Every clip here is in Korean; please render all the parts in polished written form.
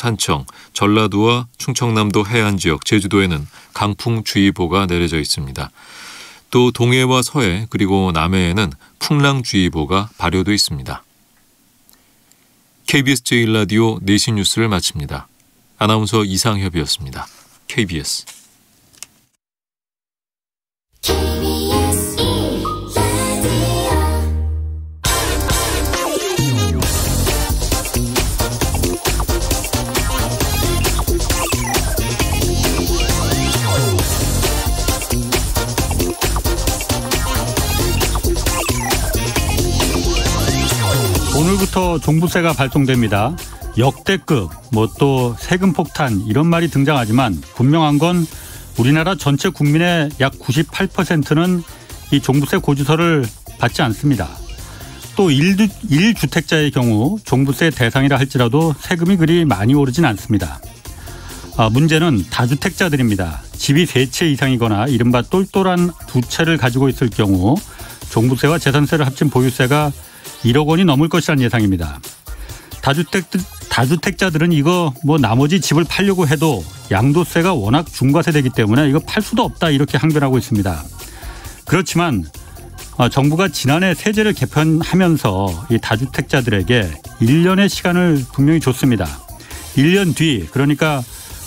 탄청, 전라도와 충청남도 해안지역, 제주도에는 강풍주의보가 내려져 있습니다. 또 동해와 서해 그리고 남해에는 풍랑주의보가 발효돼 있습니다. KBS 제1라디오 4시 뉴스를 마칩니다. 아나운서 이상협이었습니다. KBS 오늘부터 종부세가 발동됩니다. 역대급, 또 세금 폭탄 이런 말이 등장하지만 분명한 건 우리나라 전체 국민의 약 98%는 이 종부세 고지서를 받지 않습니다. 또 1주택자의 경우 종부세 대상이라 할지라도 세금이 그리 많이 오르진 않습니다. 문제는 다주택자들입니다. 집이 3채 이상이거나 이른바 똘똘한 2채를 가지고 있을 경우 종부세와 재산세를 합친 보유세가 1억 원이 넘을 것이라는 예상입니다. 다주택자들은 이거 나머지 집을 팔려고 해도 양도세가 워낙 중과세되기 때문에 이거 팔 수도 없다 이렇게 항변하고 있습니다. 그렇지만 정부가 지난해 세제를 개편하면서 이 다주택자들에게 1년의 시간을 분명히 줬습니다. 1년 뒤 그러니까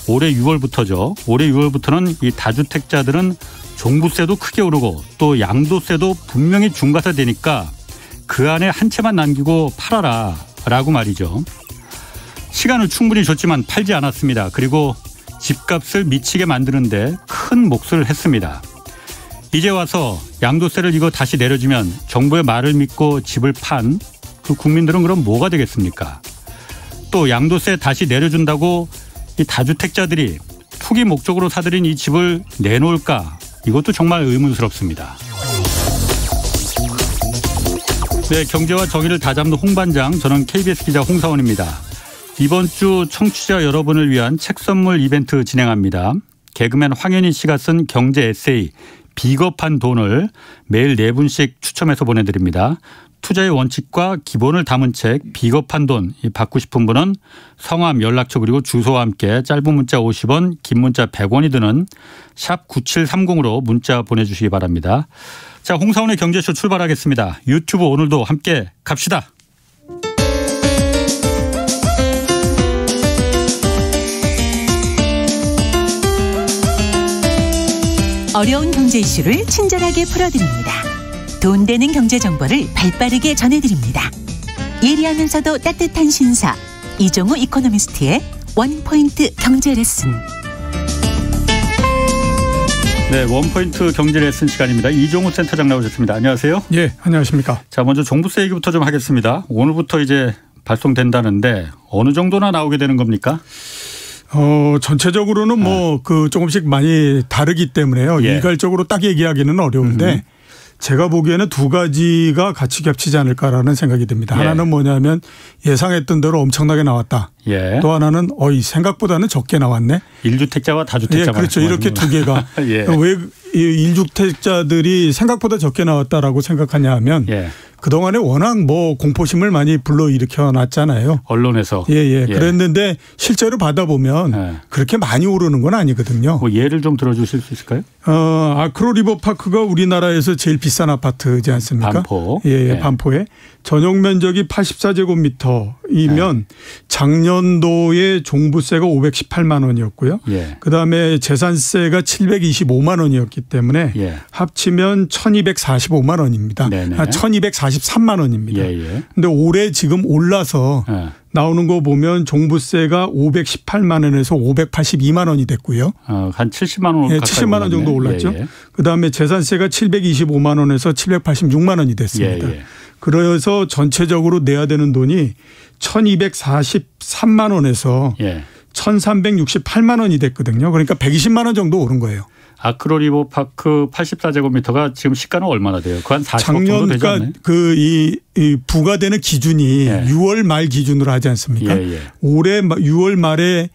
올해 6월부터죠. 올해 6월부터는 이 다주택자들은 종부세도 크게 오르고 또 양도세도 분명히 중과세되니까 그 안에 한 채만 남기고 팔아라 라고 말이죠. 시간을 충분히 줬지만 팔지 않았습니다. 그리고 집값을 미치게 만드는데 큰 몫을 했습니다. 이제 와서 양도세를 이거 다시 내려주면 정부의 말을 믿고 집을 판 그 국민들은 그럼 뭐가 되겠습니까? 또 양도세 다시 내려준다고 이 다주택자들이 투기 목적으로 사들인 이 집을 내놓을까? 이것도 정말 의문스럽습니다. 네, 경제와 정의를 다잡는 홍반장, 저는 KBS 기자 홍사원입니다. 이번 주 청취자 여러분을 위한 책 선물 이벤트 진행합니다. 개그맨 황현희 씨가 쓴 경제 에세이 비겁한 돈을 매일 4분씩 추첨해서 보내드립니다. 투자의 원칙과 기본을 담은 책 비겁한 돈 받고 싶은 분은 성함, 연락처 그리고 주소와 함께 짧은 문자 50원, 긴 문자 100원이 드는 샵 9730으로 문자 보내주시기 바랍니다. 자, 홍사원의 경제쇼 출발하겠습니다. 유튜브 오늘도 함께 갑시다. 어려운 경제 이슈를 친절하게 풀어드립니다. 돈 되는 경제 정보를 발빠르게 전해드립니다. 예리하면서도 따뜻한 신사 이종우 이코노미스트의 원포인트 경제 레슨. 네, 원포인트 경제 레슨 시간입니다. 이종우 센터장 나오셨습니다. 안녕하세요. 예, 안녕하십니까. 자, 먼저 종부세 얘기부터 좀 하겠습니다. 오늘부터 이제 발송된다는데 어느 정도나 나오게 되는 겁니까? 전체적으로는 조금씩 많이 다르기 때문에요. 예. 일괄적으로 딱 얘기하기는 어려운데 제가 보기에는 두 가지가 같이 겹치지 않을까라는 생각이 듭니다. 예. 하나는 뭐냐면 예상했던 대로 엄청나게 나왔다. 예. 또 하나는 생각보다는 적게 나왔네. 1주택자와 다주택자. 예, 그렇죠. 이렇게 두 개가. 예. 왜 1주택자들이 생각보다 적게 나왔다라고 생각하냐 하면 예. 그동안에 워낙 공포심을 많이 불러일으켜 놨잖아요. 언론에서. 예. 그랬는데 실제로 받아보면 그렇게 많이 오르는 건 아니거든요. 예를 좀 들어주실 수 있을까요? 아크로 리버파크가 우리나라에서 제일 비싼 아파트지 않습니까? 반포. 예. 반포에. 전용 면적이 84제곱미터이면 작년도에 종부세가 518만 원이었고요. 예. 그다음에 재산세가 725만 원이었기 때문에 합치면 1245만 원입니다. 1243만 원입니다. 그런데 올해 지금 올라서 나오는 거 보면 종부세가 518만 원에서 582만 원이 됐고요. 한 70만 원. 예, 70만 원 정도 올랐죠. 그다음에 재산세가 725만 원에서 786만 원이 됐습니다. 그래서 전체적으로 내야 되는 돈이 1243만 원에서 1368만 원이 됐거든요. 그러니까 120만 원 정도 오른 거예요. 아크로 리버파크 84제곱미터가 지금 시가는 얼마나 돼요? 그 한 40억 정도 되지 않나요? 이 부과되는 기준이 6월 말 기준으로 하지 않습니까? 올해 6월 말에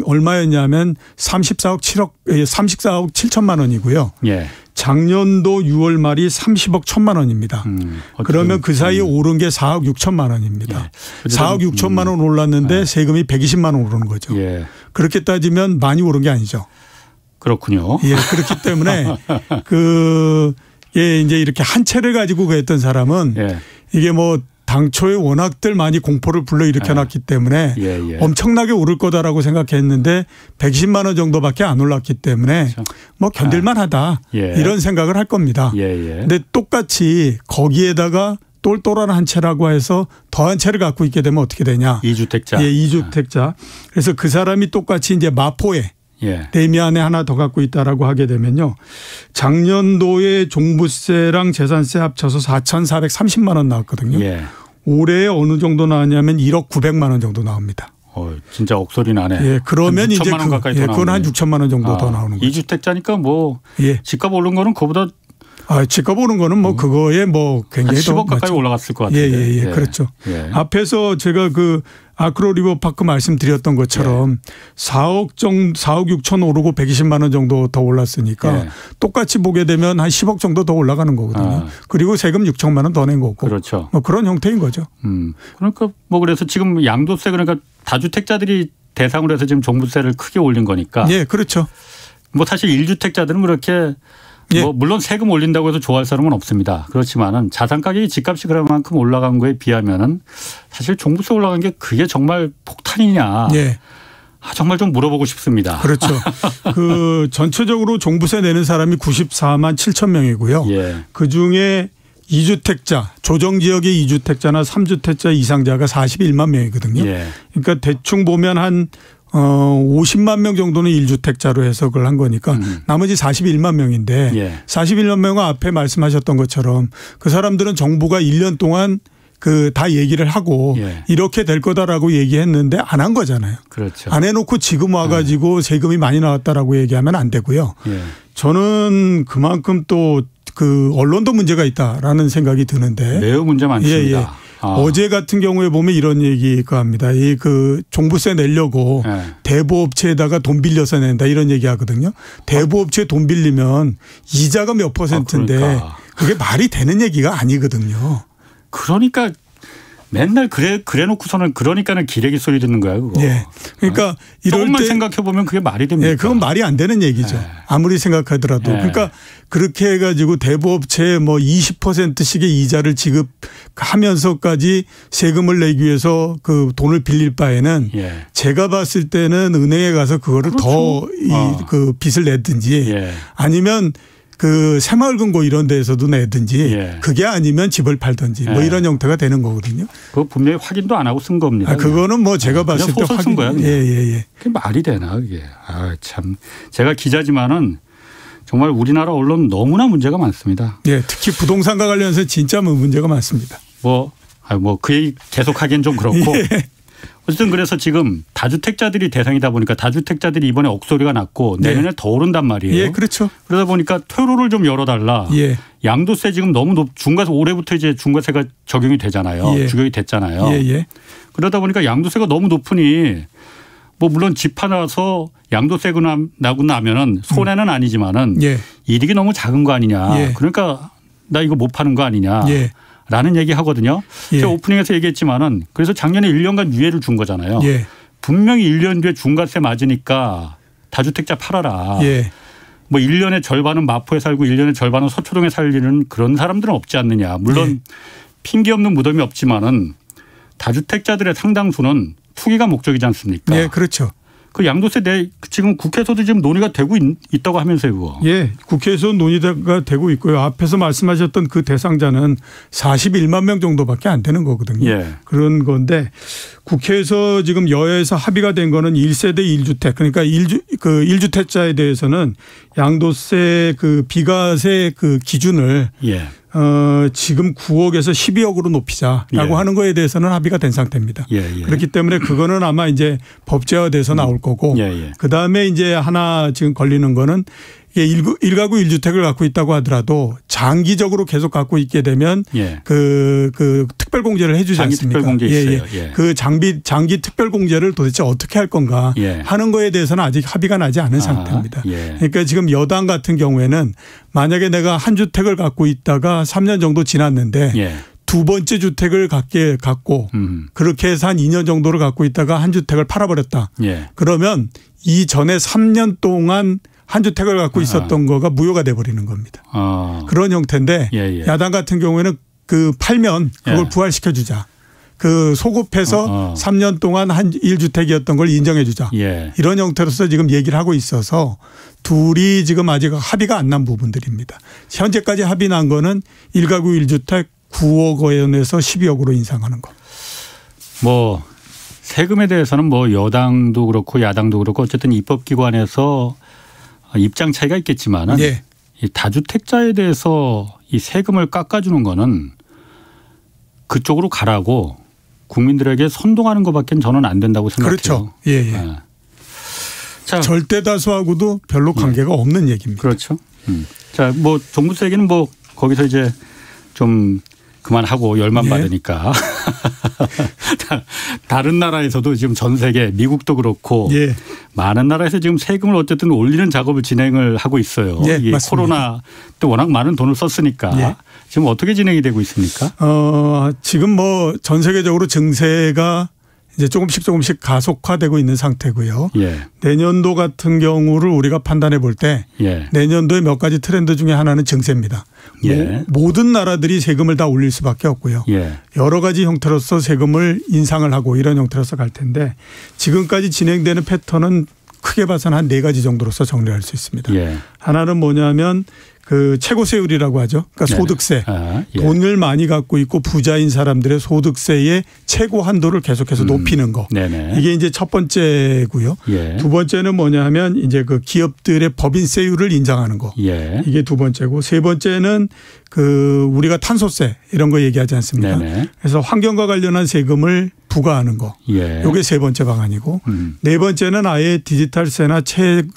얼마였냐면 34억 7천만 원이고요. 작년도 6월 말이 30억 1천만 원입니다. 그러면 그 사이에 오른 게 4억 6천만 원입니다. 예. 4억 6천만 원 올랐는데 세금이 120만 원 오른 거죠. 예. 그렇게 따지면 많이 오른 게 아니죠. 그렇군요. 예, 그렇기 때문에 예, 이제 이렇게 한 채를 가지고 그랬던 사람은 예. 이게 뭐 당초에 워낙들 많이 공포를 불러일으켜 놨기 때문에 엄청나게 오를 거다라고 생각했는데 120만 원 정도밖에 안 올랐기 때문에 그렇죠. 뭐 견딜만 하다 이런 생각을 할 겁니다. 근데 똑같이 거기에다가 똘똘한 한 채라고 해서 더 한 채를 갖고 있게 되면 어떻게 되냐. 2주택자. 예, 2주택자. 그래서 그 사람이 똑같이 이제 마포에 대미안에 하나 더 갖고 있다라고 하게 되면요. 작년도에 종부세랑 재산세 합쳐서 4,430만 원 나왔거든요. 올해 어느 정도 나왔냐면 1억 900만 원 정도 나옵니다. 진짜 억소리 나네. 예, 그러면 이제 원 가까이 더 그건 한 6천만 원 정도 더 나오는 거죠. 2주택자니까 뭐 집값 오른 거는 그보다 집값 오른 거는 뭐 그거에 뭐 굉장히 10억 가까이 올라갔을 것 같은데. 예, 그렇죠. 앞에서 제가 그 아크로 리버파크 말씀드렸던 것처럼 4억 6천 오르고 120만 원 정도 더 올랐으니까 똑같이 보게 되면 한 10억 정도 더 올라가는 거거든요. 그리고 세금 6천만 원 더 낸 거고. 그렇죠. 뭐 그런 형태인 거죠. 그러니까 뭐 그래서 지금 양도세 그러니까 다주택자들이 대상으로 해서 지금 종부세를 크게 올린 거니까. 예, 그렇죠. 뭐 사실 1주택자들은 그렇게 뭐 물론 세금 올린다고 해서 좋아할 사람은 없습니다. 그렇지만은 자산 가격이 집값이 그만큼 올라간 거에 비하면은 사실 종부세 올라간 게 그게 정말 폭탄이냐. 정말 좀 물어보고 싶습니다. 그렇죠. 그 전체적으로 종부세 내는 사람이 94만 7천 명이고요. 그 중에 2주택자, 조정지역의 2주택자나 3주택자 이상자가 41만 명이거든요. 그러니까 대충 보면 한 50만 명 정도는 1주택자로 해석을 한 거니까 나머지 41만 명인데 41만 명은 앞에 말씀하셨던 것처럼 그 사람들은 정부가 1년 동안 그 다 얘기를 하고 이렇게 될 거다라고 얘기했는데 안 한 거잖아요. 그렇죠. 안 해놓고 지금 와가지고 세금이 많이 나왔다라고 얘기하면 안 되고요. 저는 그만큼 또 그 언론도 문제가 있다라는 생각이 드는데 매우 문제 많습니다. 어제 같은 경우에 보면 이런 얘기가 합니다. 이 그 종부세 내려고 대부업체에다가 돈 빌려서 낸다 이런 얘기 하거든요. 대부업체에 돈 빌리면 이자가 몇 %인데 그러니까. 그게 말이 되는 얘기가 아니거든요. 그러니까 맨날 그래 놓고서는 그러니까는 기레기 소리 듣는 거야 그거. 그러니까 이럴 조금만 때 생각해 보면 그게 말이 됩니까? 그건 말이 안 되는 얘기죠. 아무리 생각하더라도. 그러니까 그렇게 해가지고 대부업체에 뭐 20%씩의 이자를 지급하면서까지 세금을 내기 위해서 그 돈을 빌릴 바에는 제가 봤을 때는 은행에 가서 그거를 더 그 빚을 내든지 아니면 그 새마을금고 이런 데에서도 내든지 그게 아니면 집을 팔든지 뭐 이런 형태가 되는 거거든요. 그거 분명히 확인도 안 하고 쓴 겁니다. 그거는 뭐 제가 봤을 때 소설 쓴 거야. 그게 말이 되나 그게. 참 제가 기자지만은 정말 우리나라 언론 너무나 문제가 많습니다. 특히 부동산과 관련해서 진짜 문제가 많습니다. 뭐 그 얘기 계속하기엔 좀 그렇고. 어쨌든 그래서 지금 다주택자들이 대상이다 보니까 다주택자들이 이번에 억소리가 났고 내년에 더 오른단 말이에요. 그렇죠. 그러다 보니까 퇴로를 좀 열어달라. 양도세 지금 너무 중과세 올해부터 이제 중과세가 적용이 되잖아요. 적용이 됐잖아요. 그러다 보니까 양도세가 너무 높으니 뭐 물론 집 하나서 양도세가 나고 나면은 손해는 아니지만은 이익이 너무 작은 거 아니냐. 그러니까 나 이거 못 파는 거 아니냐. 라는 얘기 하거든요. 제가 오프닝에서 얘기했지만은 그래서 작년에 1년간 유예를 준 거잖아요. 분명히 1년 뒤에 중과세 맞으니까 다주택자 팔아라. 뭐 1년의 절반은 마포에 살고 1년의 절반은 서초동에 살리는 그런 사람들은 없지 않느냐. 물론 핑계 없는 무덤이 없지만은 다주택자들의 상당수는 투기가 목적이지 않습니까? 그렇죠. 그 양도세 지금 국회에서도 지금 논의가 되고 있다고 하면서요, 그거. 국회에서 논의가 되고 있고요. 앞에서 말씀하셨던 그 대상자는 41만 명 정도밖에 안 되는 거거든요. 그런 건데 국회에서 지금 여야에서 합의가 된 거는 1세대 1주택 그러니까 1주택자에 대해서는 양도세 그 비과세 그 기준을 지금 9억에서 12억으로 높이자라고 하는 거에 대해서는 합의가 된 상태입니다. 그렇기 때문에 그거는 아마 이제 법제화돼서 나올 거고 그다음에 이제 하나 지금 걸리는 거는 일가구 1주택을 갖고 있다고 하더라도 장기적으로 계속 갖고 있게 되면 예. 그 특별공제를 해 주지 않습니까? 특별공제 있어요. 예. 그 장기 특별공제를 도대체 어떻게 할 건가 예. 하는 거에 대해서는 아직 합의가 나지 않은 상태입니다. 예. 그러니까 지금 여당 같은 경우에는 만약에 내가 한 주택을 갖고 있다가 3년 정도 지났는데 예. 두 번째 주택을 갖고 그렇게 해서 한 2년 정도를 갖고 있다가 한 주택을 팔아버렸다. 예. 그러면 이전에 3년 동안 한 주택을 갖고 있었던 거가 무효가 돼버리는 겁니다. 그런 형태인데 예. 야당 같은 경우에는 그 팔면 그걸 부활시켜 주자. 그 소급해서 3년 동안 한 1주택이었던 걸 인정해 주자. 예. 이런 형태로서 지금 얘기를 하고 있어서 둘이 지금 아직 합의가 안 난 부분들입니다. 현재까지 합의 난 거는 1가구 1주택 9억 원에서 12억으로 인상하는 거. 뭐 세금에 대해서는 뭐 여당도 그렇고 야당도 그렇고 어쨌든 입법기관에서 입장 차이가 있겠지만은 예. 이 다주택자에 대해서 이 세금을 깎아주는 거는 그쪽으로 가라고 국민들에게 선동하는 것밖에 저는 안 된다고 생각해요. 그렇죠. 예. 네. 자, 절대 다수하고도 별로 관계가 없는 얘기입니다. 그렇죠. 자, 뭐 종부세 얘기는 뭐 거기서 이제 좀 그만하고 열만 받으니까 다른 나라에서도 지금 전 세계 미국도 그렇고 많은 나라에서 지금 세금을 어쨌든 올리는 작업을 진행을 하고 있어요. 이게 코로나 때 워낙 많은 돈을 썼으니까 지금 어떻게 진행이 되고 있습니까? 지금 뭐 전 세계적으로 증세가 이제 조금씩 가속화되고 있는 상태고요. 내년도 같은 경우를 우리가 판단해 볼 때 내년도에 몇 가지 트렌드 중에 하나는 증세입니다. 모든 나라들이 세금을 다 올릴 수밖에 없고요. 여러 가지 형태로서 세금을 인상을 하고 이런 형태로서 갈 텐데 지금까지 진행되는 패턴은 크게 봐서는 한 4가지 정도로서 정리할 수 있습니다. 하나는 뭐냐면 그 최고세율이라고 하죠. 그러니까 소득세. 돈을 많이 갖고 있고 부자인 사람들의 소득세의 최고 한도를 계속해서 높이는 거. 이게 이제 첫 번째고요. 두 번째는 뭐냐 하면 이제 그 기업들의 법인세율을 인정하는 거. 이게 두 번째고 세 번째는 그 우리가 탄소세 이런 거 얘기하지 않습니까? 그래서 환경과 관련한 세금을 부과하는 거. 이게 세 번째 방안이고 네 번째는 아예 디지털세나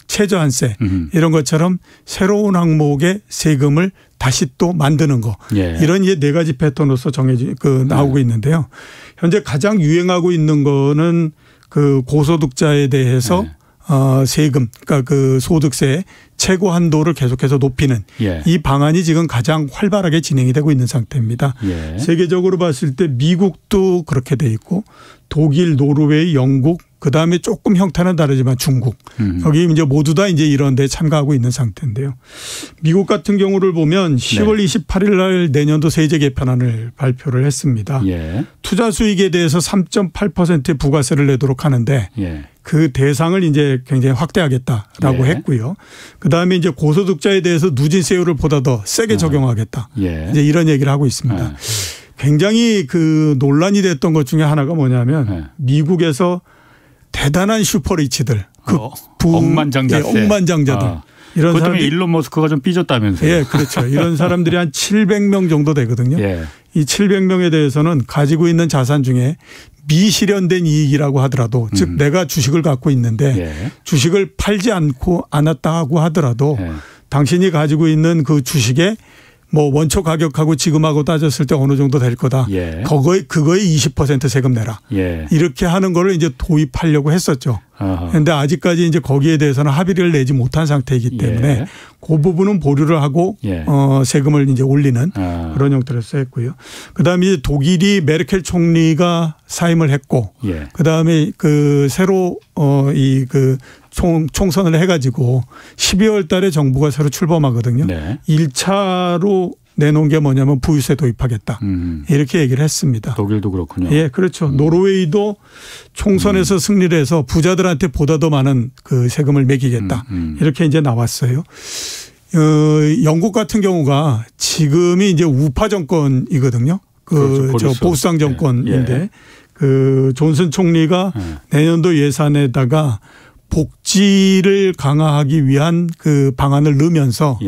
최저한세 이런 것처럼 새로운 항목의 세금을 다시 또 만드는 거. 이런 네 가지 패턴으로서 나오고 있는데요. 현재 가장 유행하고 있는 거는 그 고소득자에 대해서 세금, 그러니까 그 소득세 최고 한도를 계속해서 높이는 이 방안이 지금 가장 활발하게 진행이 되고 있는 상태입니다. 세계적으로 봤을 때 미국도 그렇게 돼 있고 독일, 노르웨이, 영국 그다음에 조금 형태는 다르지만 중국 여기 이제 모두 다 이제 이런 데 참가하고 있는 상태인데요. 미국 같은 경우를 보면 10월 28일 날 내년도 세제 개편안을 발표를 했습니다. 투자 수익에 대해서 3.8%의 부가세를 내도록 하는데 그 대상을 이제 굉장히 확대하겠다라고 했고요. 그다음에 이제 고소득자에 대해서 누진세율을 보다 더 세게 적용하겠다. 이제 이런 얘기를 하고 있습니다. 굉장히 그 논란이 됐던 것 중에 하나가 뭐냐면 미국에서 대단한 슈퍼리치들, 억만장자들, 이런 사람들 일론 머스크가 좀 삐졌다면서요? 그렇죠. 이런 사람들이 한 700명 정도 되거든요. 이 700명에 대해서는 가지고 있는 자산 중에 미실현된 이익이라고 하더라도 즉 내가 주식을 갖고 있는데 주식을 팔지 않았다고 하더라도 당신이 가지고 있는 그 주식에 뭐 원초 가격하고 지금하고 따졌을 때 어느 정도 될 거다. 그거에 20% 세금 내라. 이렇게 하는 거를 이제 도입하려고 했었죠. 그런데 아직까지 이제 거기에 대해서는 합의를 내지 못한 상태이기 때문에 그 부분은 보류를 하고 세금을 이제 올리는 그런 형태로서 했고요. 그다음에 이제 독일이 메르켈 총리가 사임을 했고 그다음에 그 새로 그 총선을 해가지고 12월 달에 정부가 새로 출범하거든요. 1차로 내놓은 게 뭐냐면 부유세 도입하겠다. 이렇게 얘기를 했습니다. 독일도 그렇군요. 그렇죠. 노르웨이도 총선에서 승리를 해서 부자들한테 보다 더 많은 그 세금을 매기겠다. 이렇게 이제 나왔어요. 영국 같은 경우가 지금이 이제 우파 정권이거든요. 저 보수당 정권인데 그 존슨 총리가 내년도 예산에다가 복지를 강화하기 위한 그 방안을 넣으면서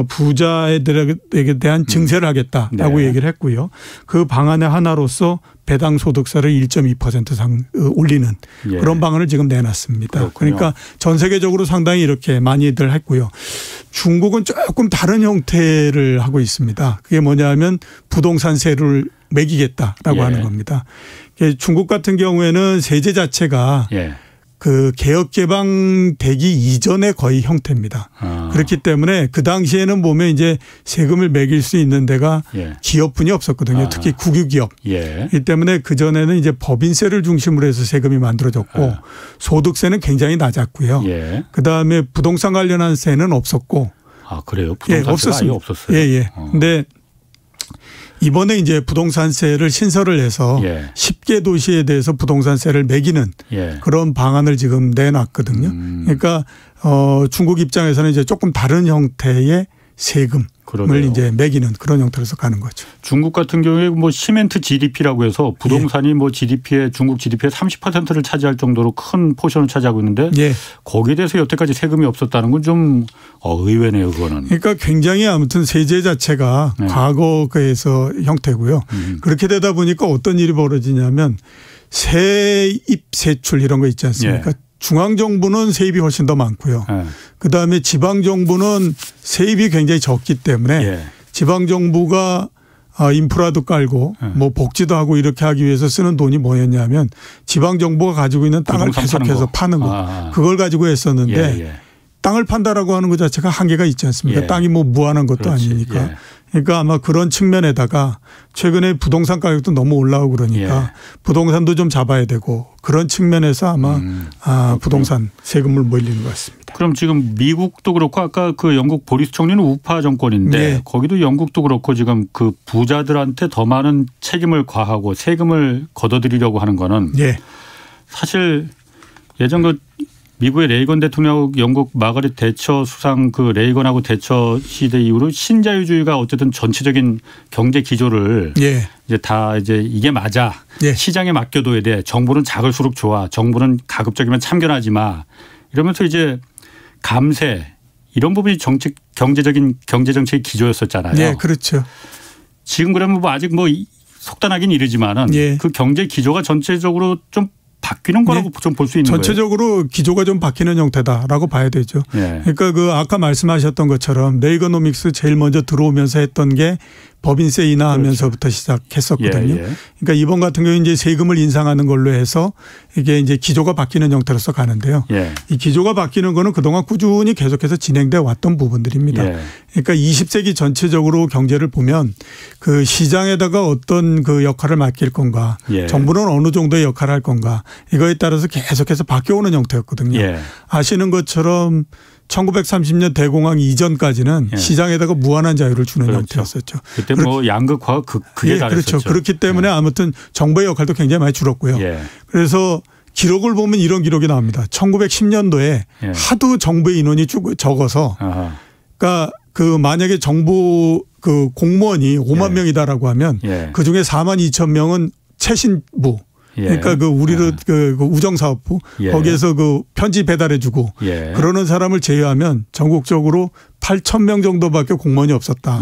부자들에게 대한 증세를 하겠다라고 네. 얘기를 했고요. 그 방안의 하나로서 배당 소득세를 1.2% 올리는 예. 그런 방안을 지금 내놨습니다. 그렇군요. 그러니까 전 세계적으로 상당히 이렇게 많이들 했고요. 중국은 조금 다른 형태를 하고 있습니다. 그게 뭐냐면 부동산세를 매기겠다라고 예. 하는 겁니다. 중국 같은 경우에는 세제 자체가 예. 그 개혁 개방되기 이전의 거의 형태입니다. 그렇기 때문에 그 당시에는 보면 이제 세금을 매길 수 있는 데가 예. 기업뿐이 없었거든요. 특히 국유기업. 예. 이 때문에 그 전에는 이제 법인세를 중심으로 해서 세금이 만들어졌고 소득세는 굉장히 낮았고요. 예. 그 다음에 부동산 관련한 세는 없었고. 아 그래요? 부동산세가 아예 없었어요. 예예. 근데 이번에 이제 부동산세를 신설을 해서 예. 10개 도시에 대해서 부동산세를 매기는 예. 그런 방안을 지금 내놨거든요. 그러니까 중국 입장에서는 이제 조금 다른 형태의 세금을 그러게요. 이제 매기는 그런 형태로서 가는 거죠. 중국 같은 경우에 뭐 시멘트 GDP라고 해서 부동산이 예. 뭐 GDP의 중국 GDP의 30%를 차지할 정도로 큰 포션을 차지하고 있는데 예. 거기에 대해서 여태까지 세금이 없었다는 건 좀 의외네요, 그거는. 그러니까 굉장히 아무튼 세제 자체가 네. 과거에서 형태고요. 그렇게 되다 보니까 어떤 일이 벌어지냐면 세입 세출 이런 거 있지 않습니까? 예. 중앙정부는 세입이 훨씬 더 많고요. 예. 그다음에 지방정부는 세입이 굉장히 적기 때문에 예. 지방정부가 인프라도 깔고 뭐 복지도 하고 이렇게 하기 위해서 쓰는 돈이 뭐였냐면 지방정부가 가지고 있는 땅을 계속해서 파는 거. 그걸 가지고 했었는데 땅을 판다라고 하는 것 자체가 한계가 있지 않습니까? 땅이 뭐 무한한 것도 그렇지. 아니니까. 그러니까 아마 그런 측면에다가 최근에 부동산 가격도 너무 올라오고 그러니까 부동산도 좀 잡아야 되고 그런 측면에서 아마 부동산 세금을 몰리는 것 같습니다. 그럼 지금 미국도 그렇고 아까 그 영국 보리스 총리는 우파 정권인데 거기도 영국도 그렇고 지금 그 부자들한테 더 많은 책임을 과하고 세금을 걷어들이려고 하는 거는 사실 예전 그 미국의 레이건 대통령하고 영국 마가렛 대처 수상 그 레이건하고 대처 시대 이후로 신자유주의가 어쨌든 전체적인 경제 기조를 이제 다 이제 이게 맞아. 시장에 맡겨둬야 돼. 정부는 작을수록 좋아. 정부는 가급적이면 참견하지 마. 이러면서 이제 감세 이런 부분이 경제 정책의 기조였었잖아요. 네, 그렇죠. 지금 그러면 뭐 아직 뭐 속단하긴 이르지만은 그 경제 기조가 전체적으로 좀 바뀌는 거라고 좀 볼 수 있는 거예요. 전체적으로 기조가 좀 바뀌는 형태다라고 봐야 되죠. 그러니까 그 아까 말씀하셨던 것처럼 레이거노믹스 제일 먼저 들어오면서 했던 게 법인세 인하하면서부터 시작했었거든요. 그러니까 이번 같은 경우에 이제 세금을 인상하는 걸로 해서 이게 이제 기조가 바뀌는 형태로서 가는데요. 이 기조가 바뀌는 거는 그동안 꾸준히 계속해서 진행돼 왔던 부분들입니다. 그러니까 20세기 전체적으로 경제를 보면 그 시장에다가 어떤 그 역할을 맡길 건가, 정부는 어느 정도의 역할을 할 건가 이거에 따라서 계속해서 바뀌어오는 형태였거든요. 아시는 것처럼 1930년 대공황 이전까지는 시장에다가 무한한 자유를 주는 형태였었죠. 그때 뭐 양극화가 극에 달했었죠. 그렇죠. 그렇기 때문에 아무튼 정부의 역할도 굉장히 많이 줄었고요. 그래서 기록을 보면 이런 기록이 나옵니다. 1910년도에 하도 정부의 인원이 적어서 그러니까 그 만약에 정부 그 공무원이 5만 명이다라고 하면 그중에 4만 2천 명은 최신부 그러니까 그 우리도 그 우정사업부 거기에서 그 편지 배달해주고 그러는 사람을 제외하면 전국적으로 8천 명 정도밖에 공무원이 없었다.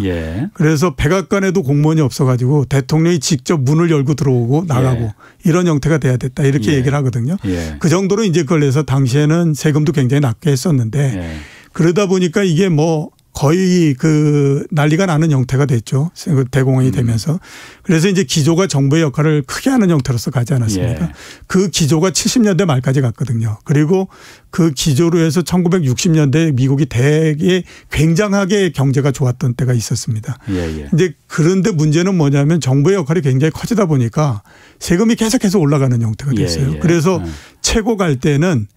그래서 백악관에도 공무원이 없어가지고 대통령이 직접 문을 열고 들어오고 나가고 이런 형태가 돼야 됐다 이렇게 얘기를 하거든요. 그 정도로 이제 그걸 해서 당시에는 세금도 굉장히 낮게 했었는데 그러다 보니까 이게 뭐 거의 그 난리가 나는 형태가 됐죠. 대공황이 되면서. 그래서 이제 기조가 정부의 역할을 크게 하는 형태로서 가지 않았습니까? 그 기조가 70년대 말까지 갔거든요. 그리고 그 기조로 해서 1960년대 미국이 되게 굉장하게 경제가 좋았던 때가 있었습니다. 이제 그런데 문제는 뭐냐면 정부의 역할이 굉장히 커지다 보니까 세금이 계속해서 올라가는 형태가 됐어요. 그래서 최고 갈 때는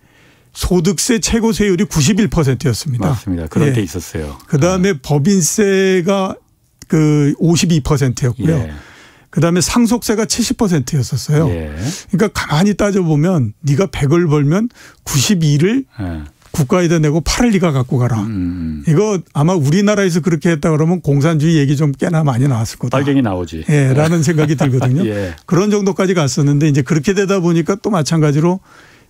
소득세 최고 세율이 91%였습니다. 맞습니다. 그런 때 있었어요. 그다음에 법인세가 그 52%였고요. 그다음에 상속세가 70%였었어요. 그러니까 가만히 따져보면 네가 100을 벌면 92를 국가에다 내고 8을 네가 갖고 가라. 이거 아마 우리나라에서 그렇게 했다 그러면 공산주의 얘기 좀 꽤나 많이 나왔을 거다. 빨갱이 나오지. 라는 생각이 들거든요. 그런 정도까지 갔었는데 이제 그렇게 되다 보니까 또 마찬가지로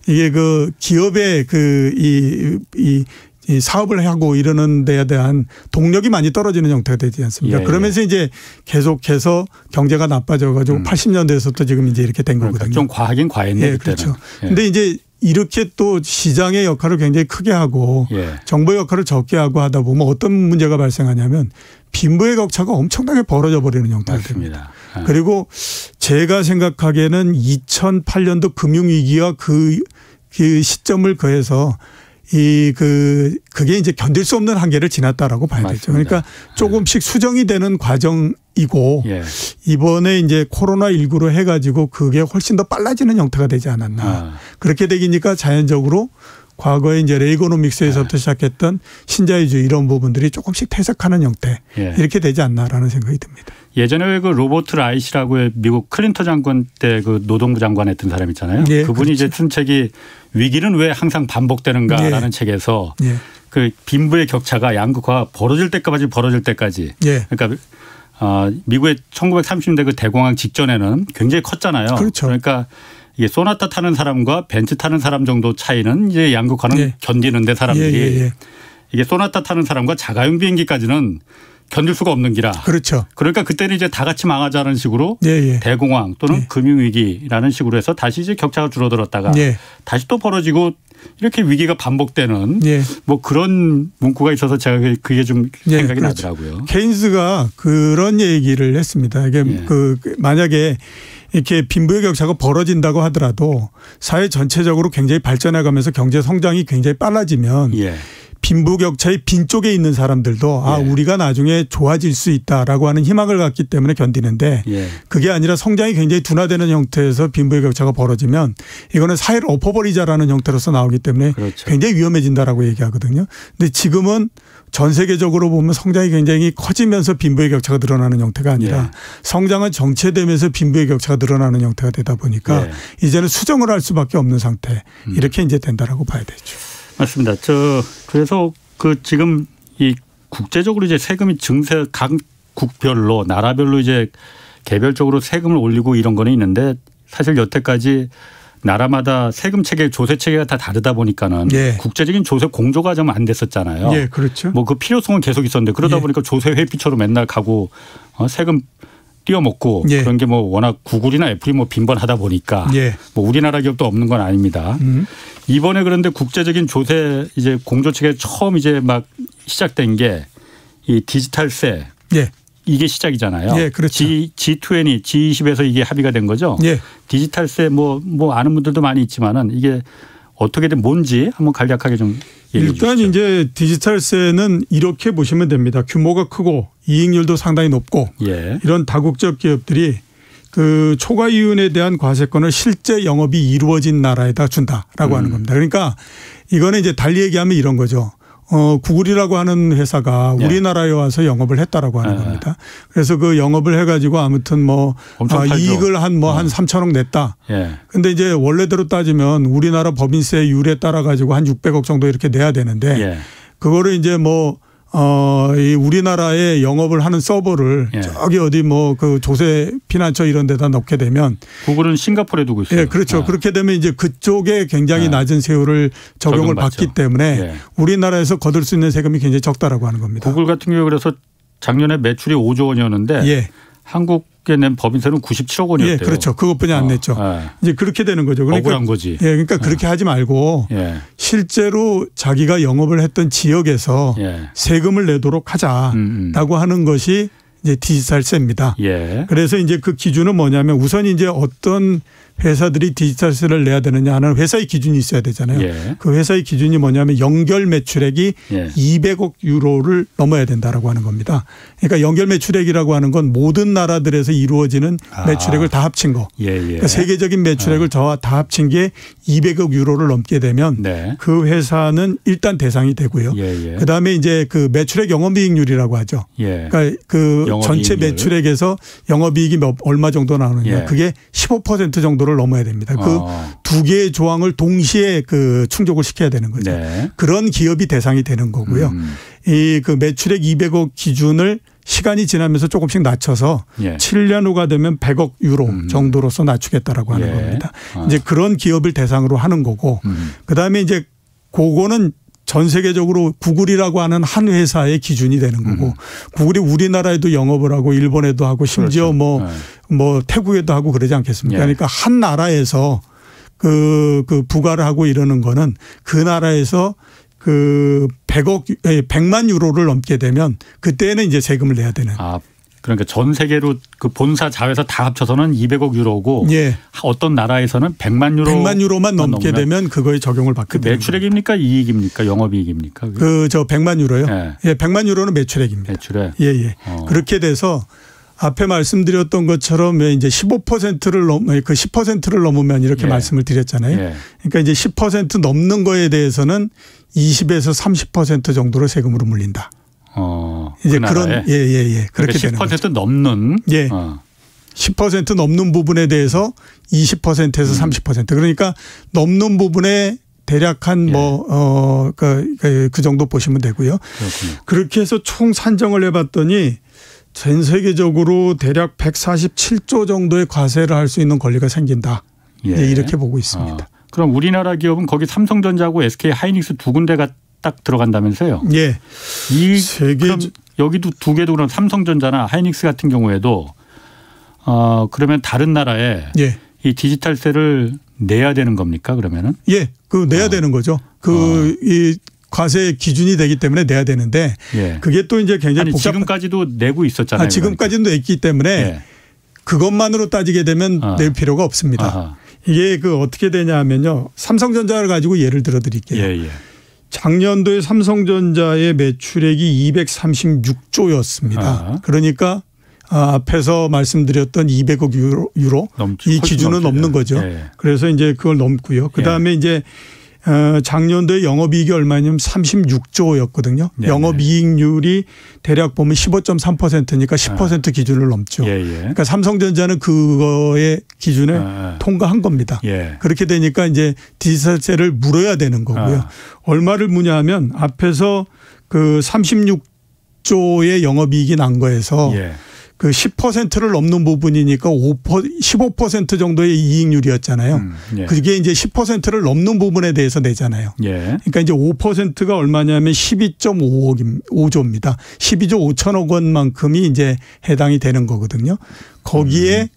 이게 그 기업의 이 이 사업을 하고 이러는 데에 대한 동력이 많이 떨어지는 형태가 되지 않습니까? 예, 그러면서 이제 계속해서 경제가 나빠져 가지고 80년대에서부터 지금 이제 이렇게 된 그러니까 거거든요. 좀 과하긴 과했네. 예, 그렇죠. 근데 이제 이렇게 또 시장의 역할을 굉장히 크게 하고 정부의 역할을 적게 하고 하다 보면 어떤 문제가 발생하냐면 빈부의 격차가 엄청나게 벌어져 버리는 형태가 됩니다. 그리고 제가 생각하기에는 2008년도 금융위기와 그 시점을 거해서 그게 이제 견딜 수 없는 한계를 지났다라고 봐야 되죠. 그러니까 조금씩 수정이 되는 과정이고 이번에 이제 코로나19로 해가지고 그게 훨씬 더 빨라지는 형태가 되지 않았나. 그렇게 되기니까 자연적으로 과거에 이제 레이거노믹스에서부터 시작했던 신자유주의 이런 부분들이 조금씩 퇴색하는 형태 이렇게 되지 않나라는 생각이 듭니다. 예전에 그 로버트 라이시라고 미국 클린턴 장관 때 그 노동부 장관 했던 사람 있잖아요. 그분이 그렇죠. 이제 쓴 책이 위기는 왜 항상 반복되는가라는 책에서 그 빈부의 격차가 양극화가 벌어질 때까지 그러니까 미국의 1930년대 그 대공황 직전에는 굉장히 컸잖아요. 그렇죠. 그러니까 이게 소나타 타는 사람과 벤츠 타는 사람 정도 차이는 이제 양극화는 견디는데 사람들이 이게 소나타 타는 사람과 자가용 비행기까지는 견딜 수가 없는 기라. 그렇죠. 그러니까 그때는 이제 다 같이 망하자는 식으로 대공황 또는 금융위기라는 식으로 해서 다시 이제 격차가 줄어들었다가 다시 또 벌어지고 이렇게 위기가 반복되는 뭐 그런 문구가 있어서 제가 그게 좀 생각이 그렇죠. 나더라고요. 케인스가 그런 얘기를 했습니다. 이게 만약에 이렇게 빈부의 격차가 벌어진다고 하더라도 사회 전체적으로 굉장히 발전해가면서 경제 성장이 굉장히 빨라지면 빈부격차의 빈 쪽에 있는 사람들도 우리가 나중에 좋아질 수 있다라고 하는 희망을 갖기 때문에 견디는데 그게 아니라 성장이 굉장히 둔화되는 형태에서 빈부의 격차가 벌어지면 이거는 사회를 엎어버리자라는 형태로서 나오기 때문에 굉장히 위험해진다라고 얘기하거든요. 근데 지금은 전 세계적으로 보면 성장이 굉장히 커지면서 빈부의 격차가 늘어나는 형태가 아니라 성장은 정체되면서 빈부의 격차가 늘어나는 형태가 되다 보니까 이제는 수정을 할 수밖에 없는 상태 이렇게 이제 된다라고 봐야 되죠. 맞습니다. 그래서 지금 이 국제적으로 이제 세금이 증세 각국별로 나라별로 이제 개별적으로 세금을 올리고 이런 거는 있는데 사실 여태까지 나라마다 세금 체계, 조세 체계가 다 다르다 보니까는 국제적인 조세 공조가 좀 안 됐었잖아요. 그렇죠. 뭐 그 필요성은 계속 있었는데 그러다 보니까 조세 회피처로 맨날 가고 세금 띄어먹고 그런 게 뭐 워낙 구글이나 애플이 뭐 빈번하다 보니까 뭐 우리나라 기업도 없는 건 아닙니다. 이번에 그런데 국제적인 조세 이제 공조 체계 처음 이제 막 시작된 게 이 디지털세 이게 시작이잖아요. 그렇죠. G20, G20에서 이게 합의가 된 거죠. 디지털세 뭐 아는 분들도 많이 있지만은 이게 어떻게 된 뭔지 한번 간략하게 좀 얘기해 주시죠. 일단 이제 디지털세는 이렇게 보시면 됩니다. 규모가 크고 이익률도 상당히 높고 이런 다국적 기업들이 그 초과 이윤에 대한 과세권을 실제 영업이 이루어진 나라에다 준다라고 하는 겁니다. 그러니까 이거는 이제 달리 얘기하면 이런 거죠. 구글이라고 하는 회사가 우리나라에 와서 영업을 했다라고 하는 겁니다. 그래서 그 영업을 해가지고 아무튼 뭐 이익을 한 3천억 냈다. 근데 이제 원래대로 따지면 우리나라 법인세율에 따라 가지고 한 600억 정도 이렇게 내야 되는데 그거를 이제 뭐 이 우리나라에 영업을 하는 서버를 저기 어디 뭐 그 조세 피난처 이런 데다 넣게 되면 구글은 싱가포르에 두고 있어요. 그렇죠. 그렇게 되면 이제 그쪽에 굉장히 낮은 세율을 적용을 받기 때문에 우리나라에서 거둘 수 있는 세금이 굉장히 적다라고 하는 겁니다. 구글 같은 경우에 그래서 작년에 매출이 5조 원이었는데 한국에 낸 법인세는 97억 원이었대요. 그렇죠. 그것뿐이 안 냈죠. 이제 그렇게 되는 거죠. 그러니까 억울한 거지. 그러니까 그렇게 하지 말고 실제로 자기가 영업을 했던 지역에서 세금을 내도록 하자라고 하는 것이 이제 디지털세입니다. 그래서 이제 그 기준은 뭐냐면 우선 이제 어떤 회사들이 디지털세를 내야 되느냐 하는 회사의 기준이 있어야 되잖아요. 그 회사의 기준이 뭐냐면 연결 매출액이 200억 유로를 넘어야 된다라고 하는 겁니다. 그러니까 연결 매출액이라고 하는 건 모든 나라들에서 이루어지는 매출액을 다 합친 거. 그러니까 세계적인 매출액을 다 합친 게 200억 유로를 넘게 되면 그 회사는 일단 대상이 되고요. 그다음에 이제 그 매출액 영업이익률이라고 하죠. 그러니까 그 전체 매출액에서 영업이익이 얼마 정도 나오느냐. 그게 15% 정도를 넘어야 됩니다. 그 두 개의 조항을 동시에 그 충족을 시켜야 되는 거죠. 그런 기업이 대상이 되는 거고요. 이 그 매출액 200억 기준을 시간이 지나면서 조금씩 낮춰서 7년 후가 되면 100억 유로 정도로서 낮추겠다라고 하는 겁니다. 이제 그런 기업을 대상으로 하는 거고 그다음에 이제 그거는 전 세계적으로 구글이라고 하는 한 회사의 기준이 되는 거고 구글이 우리나라에도 영업을 하고 일본에도 하고 심지어 그렇죠. 뭐 태국에도 하고 그러지 않겠습니까? 예. 그러니까 한 나라에서 그 부과를 하고 이러는 거는 그 나라에서 그 100만 유로를 넘게 되면 그때는 이제 세금을 내야 되는. 아, 그러니까 전 세계로 그 본사 자회사 다 합쳐서는 200억 유로고 예. 어떤 나라에서는 100만 유로만 넘게 되면 그거에 적용을 받게 되는. 매출액입니까? 이익입니까? 영업이익입니까? 그 저 100만 유로요? 예. 예, 100만 유로는 매출액입니다. 매출액. 예, 예. 그렇게 돼서 앞에 말씀드렸던 것처럼 이제 15%를 그 10%를 넘으면 이렇게 예. 말씀을 드렸잖아요. 예. 그러니까 이제 10% 넘는 거에 대해서는 20에서 30% 정도로 세금으로 물린다. 이제 그 그런 예. 그렇게 되는 거죠. 10% 넘는 10% 넘는 부분에 대해서 20%에서 30% 그러니까 넘는 부분에 대략 한 그 정도 보시면 되고요. 그렇군요. 그렇게 해서 총 산정을 해봤더니 전 세계적으로 대략 147조 정도의 과세를 할 수 있는 권리가 생긴다. 예. 이렇게 보고 있습니다. 그럼 우리나라 기업은 거기 삼성전자하고 SK 하이닉스 두 군데가 딱 들어간다면서요? 예. 그럼 여기도 두 개도 그럼 삼성전자나 하이닉스 같은 경우에도 그러면 다른 나라에 예. 이 디지털세를 내야 되는 겁니까? 그러면은? 예, 그 내야 되는 거죠. 이 과세 기준이 되기 때문에 내야 되는데 그게 또 이제 굉장히 지금까지도 내고 있었잖아요. 지금까지도 냈기 때문에 그것만으로 따지게 되면 낼 필요가 없습니다. 아하. 이게 그 어떻게 되냐면요. 삼성전자를 가지고 예를 들어 드릴게요. 작년도에 삼성전자의 매출액이 236조였습니다. 그러니까 앞에서 말씀드렸던 200억 유로 이 기준은 넘는 거죠. 그래서 이제 그걸 넘고요. 그다음에 이제 작년도에 영업이익이 얼마냐면 36조였거든요. 영업이익률이 대략 보면 15.3%니까 10% 기준을 넘죠. 그러니까 삼성전자는 그거의 기준을 통과한 겁니다. 그렇게 되니까 이제 디지털세를 물어야 되는 거고요. 얼마를 무냐면 앞에서 그 36조의 영업이익이 난 거에서 그 10%를 넘는 부분이니까 15% 정도의 이익률이었잖아요. 그게 이제 10%를 넘는 부분에 대해서 내잖아요. 그러니까 이제 5%가 얼마냐면 12.5조입니다. 12조 5천억 원만큼이 이제 해당이 되는 거거든요. 거기에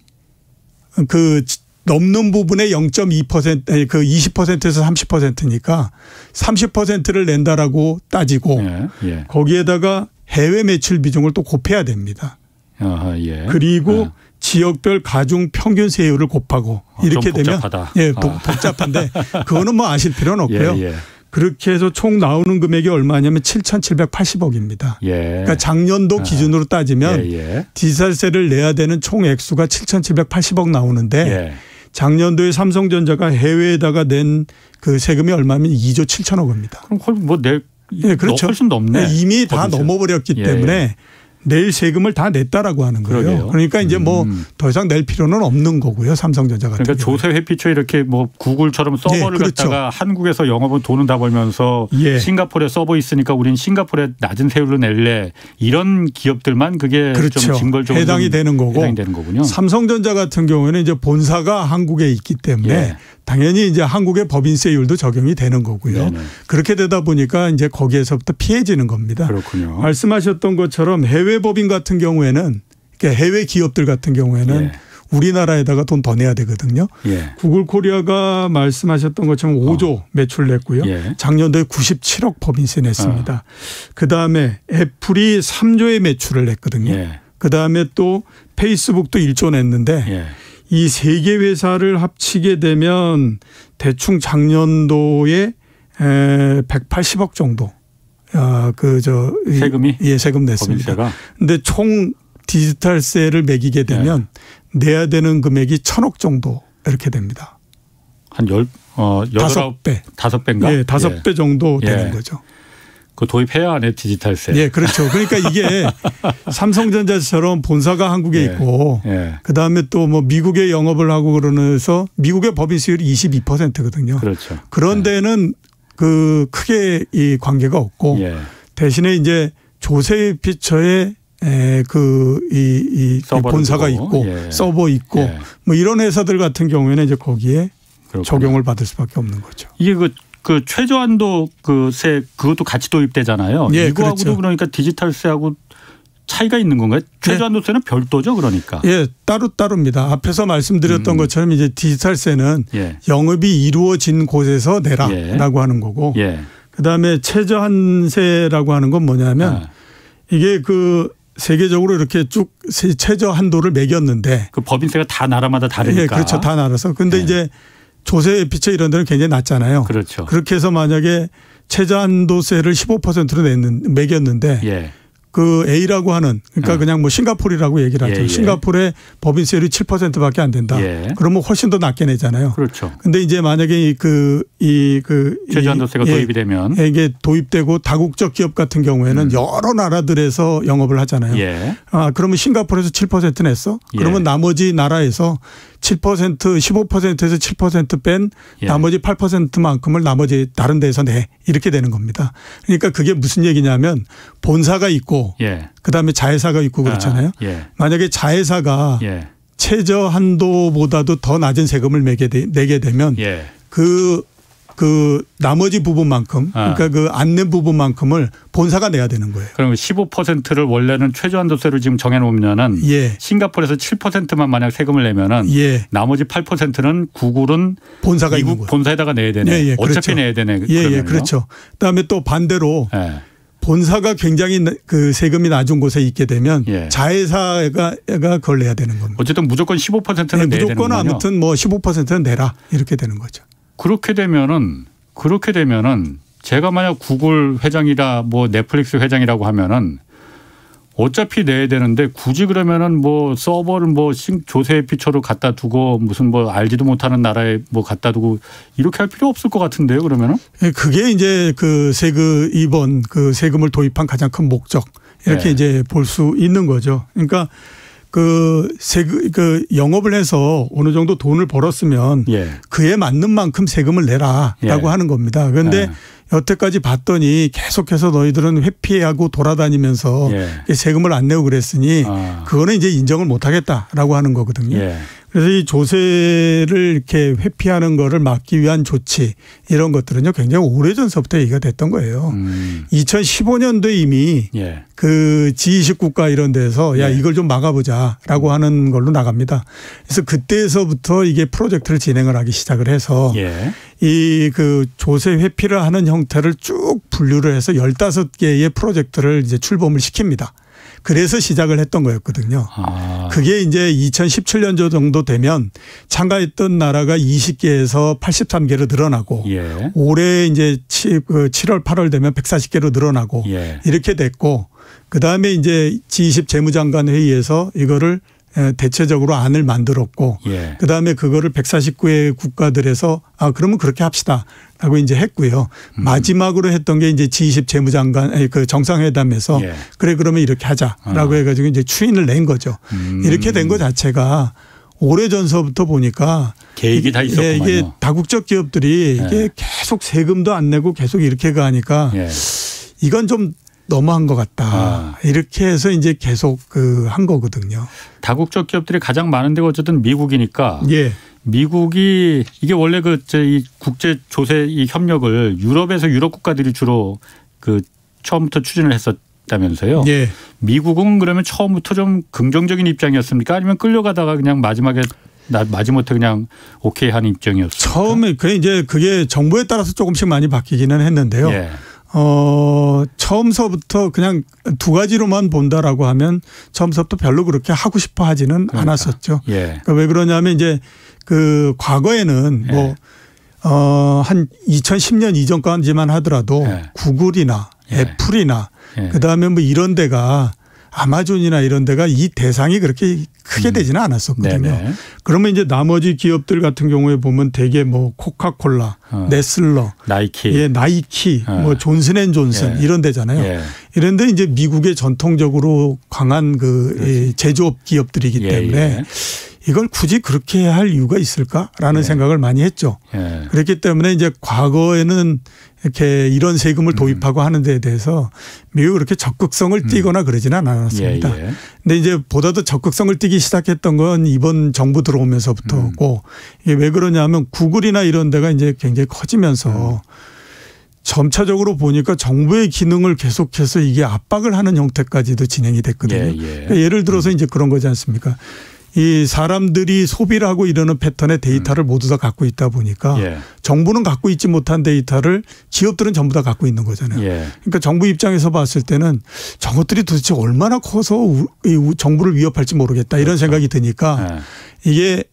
그 넘는 부분의 0.2% 그 20%에서 30%니까 30%를 낸다라고 따지고 거기에다가 해외 매출 비중을 또 곱해야 됩니다. 그리고 지역별 가중 평균 세율을 곱하고 이렇게 되면 복잡한데 그거는 뭐 아실 필요는 없고요. 그렇게 해서 총 나오는 금액이 얼마냐면 7,780억입니다. 그러니까 작년도 기준으로 따지면 디지털세를 내야 되는 총 액수가 7,780억 나오는데 작년도에 삼성전자가 해외에다가 낸 그 세금이 얼마면 2조 7천억 원입니다. 그럼 거의 뭐 그렇죠. 훨씬 넘네. 이미 다 넘어버렸기 때문에 낼 세금을 다 냈다라고 하는 거예요. 그러게요. 그러니까 이제 뭐 더 이상 낼 필요는 없는 거고요. 삼성전자 같은 그러니까 조세 회피처 이렇게 뭐 구글처럼 서버를 갖다가 한국에서 영업은 돈은 다 벌면서 싱가포르에 서버 있으니까 우린 싱가포르에 낮은 세율로 낼래 이런 기업들만 그게 좀 징벌적으로 해당이 되는 거고 해당이 되는 거군요. 삼성전자 같은 경우에는 이제 본사가 한국에 있기 때문에 당연히 이제 한국의 법인세율도 적용이 되는 거고요. 그렇게 되다 보니까 이제 거기에서부터 피해지는 겁니다. 그렇군요. 말씀하셨던 것처럼 해외 법인 같은 경우에는 해외 기업들 같은 경우에는 우리나라에다가 돈 더 내야 되거든요. 구글 코리아가 말씀하셨던 것처럼 5조 매출 냈고요. 작년도에 97억 법인세 냈습니다. 그다음에 애플이 3조의 매출을 냈거든요. 그다음에 또 페이스북도 1조 냈는데 이 세 개 회사를 합치게 되면 대충 작년도에 180억 정도 세금이 세금 냈습니다. 그런데 총 디지털세를 매기게 되면 내야 되는 금액이 1,000억 정도 이렇게 됩니다. 한 5배. 5배인가? 5배 정도 되는 거죠. 그 도입해야 하네 디지털세. 그렇죠. 그러니까 이게 삼성전자처럼 본사가 한국에 있고 그다음에 또 뭐 미국에 영업을 하고 그러면서 미국의 법인세율이 22%거든요. 그렇죠. 그런 데는 그 크게 이 관계가 없고 대신에 이제 조세 피처에 이 본사가 있고 서버 있고 뭐 이런 회사들 같은 경우에는 이제 거기에 적용을 받을 수밖에 없는 거죠. 이게 그 최저한도 세 그것도 같이 도입되잖아요. 예, 이거하고도 그렇죠. 그러니까 디지털세하고 차이가 있는 건가요? 최저한도세는 별도죠, 그러니까. 예, 따로입니다. 앞에서 말씀드렸던 것처럼 이제 디지털세는 예. 영업이 이루어진 곳에서 내라라고 하는 거고, 그다음에 최저한세라고 하는 건 뭐냐면 이게 그 세계적으로 이렇게 쭉 최저 한도를 매겼는데 그 법인세가 다 나라마다 다르니까. 예, 그렇죠. 다 나라서. 근데 이제 조세 피처 이런 데는 굉장히 낮잖아요. 그렇죠. 그렇게 해서 만약에 최저 한도세를 15%로 매겼는데 그 A라고 하는 그러니까 그냥 뭐 싱가포르라고 얘기를 하죠. 싱가포르의 법인세율이 7%밖에 안 된다. 그러면 훨씬 더 낮게 내잖아요. 그렇죠. 근데 이제 만약에 최저한도세가 도입이 되면 이게 도입되고 다국적 기업 같은 경우에는 여러 나라들에서 영업을 하잖아요. 그러면 싱가포르에서 7% 냈어. 그러면 나머지 나라에서 7% 15%에서 7% 뺀 나머지 8%만큼을 나머지 다른 데에서 내 이렇게 되는 겁니다. 그러니까 그게 무슨 얘기냐면 본사가 있고 그다음에 자회사가 있고 그렇잖아요. 만약에 자회사가 최저 한도보다도 더 낮은 세금을 내게 되면 그 나머지 부분만큼 그러니까 그 안 낸 부분만큼을 본사가 내야 되는 거예요. 그럼 15%를 원래는 최저한도세로 지금 정해놓으면은 싱가포르에서 7%만 만약 세금을 내면은 나머지 8%는 구글은 본사가 미국 있는 거예요. 본사에다가 내야 되네. 어차피 그렇죠. 내야 되네. 그렇죠. 그다음에 또 반대로 본사가 굉장히 그 세금이 낮은 곳에 있게 되면 자회사가 그걸 내야 되는 겁니다. 어쨌든 무조건 15%는 내야 되는 거군요. 무조건 아무튼 뭐 15%는 내라 이렇게 되는 거죠. 그렇게 되면은 제가 만약 구글 회장이라 뭐 넷플릭스 회장이라고 하면은 어차피 내야 되는데 굳이 그러면은 뭐 서버를 뭐 조세 피처로 갖다 두고 무슨 뭐 알지도 못하는 나라에 뭐 갖다 두고 이렇게 할 필요 없을 것 같은데요, 그러면은? 그게 이제 이번 세금을 도입한 가장 큰 목적 이렇게 이제 볼 수 있는 거죠. 그러니까 영업을 해서 어느 정도 돈을 벌었으면 그에 맞는 만큼 세금을 내라라고 하는 겁니다. 그런데 여태까지 봤더니 계속해서 너희들은 회피하고 돌아다니면서 세금을 안 내고 그랬으니 그거는 이제 인정을 못 하겠다라고 하는 거거든요. 그래서 이 조세를 이렇게 회피하는 거를 막기 위한 조치 이런 것들은요 굉장히 오래전서부터 얘기가 됐던 거예요. 2015년도에 이미 그 G20 국가 이런 데서 야 이걸 좀 막아보자라고 하는 걸로 나갑니다. 그래서 그때서부터 이게 프로젝트를 진행을 하기 시작을 해서 이 그 조세 회피를 하는 형태를 쭉 분류를 해서 15개의 프로젝트를 이제 출범을 시킵니다. 그래서 시작을 했던 거였거든요. 그게 이제 2017년 정도 되면 참가했던 나라가 20개에서 83개로 늘어나고 올해 이제 7월 8월 되면 140개로 늘어나고 이렇게 됐고 그다음에 이제 G20 재무장관 회의에서 이거를 대체적으로 안을 만들었고 그다음에 그거를 149개 국가들에서 그러면 그렇게 합시다라고 이제 했고요. 마지막으로 했던 게 이제 G20 재무장관 그 정상회담에서 그래 그러면 이렇게 하자라고 해가지고 이제 추인을 낸 거죠. 이렇게 된 것 자체가 오래전서부터 보니까 계획이 다 있었구만요. 이게 다국적 기업들이 이게 계속 세금도 안 내고 계속 이렇게 가니까 이건 좀 너무한 것 같다. 이렇게 해서 이제 계속 한 거거든요. 다국적 기업들이 가장 많은 데가 어쨌든 미국이니까 미국이 이게 원래 이 국제 조세 이 협력을 유럽에서 유럽 국가들이 주로 처음부터 추진을 했었다면서요. 미국은 그러면 처음부터 좀 긍정적인 입장이었습니까? 아니면 끌려가다가 그냥 마지못해 그냥 오케이 하는 입장이었습니까? 처음에 그게 정부에 따라서 조금씩 많이 바뀌기는 했는데요. 처음서부터 그냥 두 가지로만 본다라고 하면 처음서부터 별로 그렇게 하고 싶어 하지는 않았었죠. 그러니까 왜 그러냐면 이제 과거에는 한 2010년 이전까지만 하더라도 구글이나 애플이나 그다음에 뭐 이런 데가 아마존이나 이런 데가 이 대상이 그렇게 크게 되지는 않았었거든요. 그러면 이제 나머지 기업들 같은 경우에 보면 대개 뭐 코카콜라, 네슬러, 나이키, 뭐 존슨앤존슨 이런 데잖아요. 이런 데 이제 미국의 전통적으로 강한 제조업 기업들이기 때문에 이걸 굳이 그렇게 할 이유가 있을까라는 생각을 많이 했죠. 그렇기 때문에 이제 과거에는 이렇게 이런 세금을 도입하고 하는 데에 대해서 미국이 그렇게 적극성을 띠거나 그러지는 않았습니다. 근데 이제 보다 더 적극성을 띠기 시작했던 건 이번 정부 들어오면서부터고 이게 왜 그러냐면 구글이나 이런 데가 이제 굉장히 커지면서 점차적으로 보니까 정부의 기능을 계속해서 이게 압박을 하는 형태까지도 진행이 됐거든요. 그러니까 예를 들어서 이제 그런 거지 않습니까? 이 사람들이 소비를 하고 이러는 패턴의 데이터를 모두 다 갖고 있다 보니까 정부는 갖고 있지 못한 데이터를 기업들은 전부 다 갖고 있는 거잖아요. 그러니까 정부 입장에서 봤을 때는 저것들이 도대체 얼마나 커서 정부를 위협할지 모르겠다 이런 생각이 드니까 이게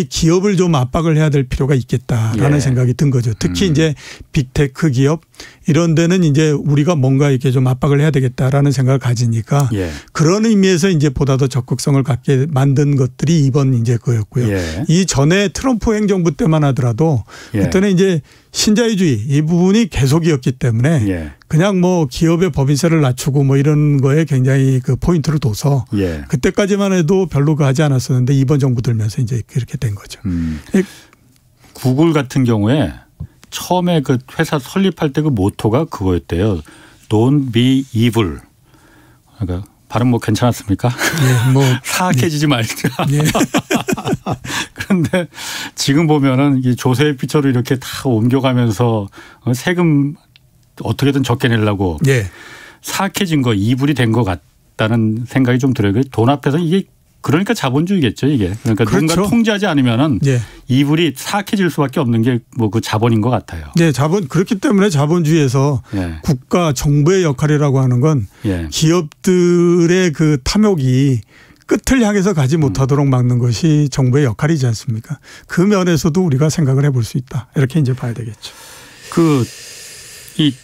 기업을 좀 압박을 해야 될 필요가 있겠다라는 생각이 든 거죠. 특히 이제 빅테크 기업 이런 데는 이제 우리가 뭔가 이렇게 좀 압박을 해야 되겠다라는 생각을 가지니까 그런 의미에서 이제 보다 더 적극성을 갖게 만든 것들이 이번 이제 그거였고요. 이 전에 트럼프 행정부 때만 하더라도 그때는 이제 신자유주의 이 부분이 계속이었기 때문에 그냥 뭐 기업의 법인세를 낮추고 뭐 이런 거에 굉장히 그 포인트를 둬서 그때까지만 해도 별로 하지 않았었는데 이번 정부 들면서 이제 그렇게 된 거죠. 구글 같은 경우에 처음에 그 회사 설립할 때 그 모토가 그거였대요. Don't be evil. 그러니까 발음 뭐 괜찮았습니까? 뭐 사악해지지 말자. 그런데 지금 보면은 이 조세의 피처를 이렇게 다 옮겨가면서 세금 어떻게든 적게 내려고 사악해진 거 이불이 된 것 같다는 생각이 좀 들어요. 돈 앞에서 이게 그러니까 자본주의겠죠 이게. 그러니까 누군가 통제하지 않으면은 이불이 사악해질 수밖에 없는 게 뭐 그 자본인 것 같아요. 네, 그렇기 때문에 자본주의에서 국가 정부의 역할이라고 하는 건 기업들의 그 탐욕이 끝을 향해서 가지 못하도록 막는 것이 정부의 역할이지 않습니까? 그 면에서도 우리가 생각을 해볼 수 있다. 이렇게 이제 봐야 되겠죠. 이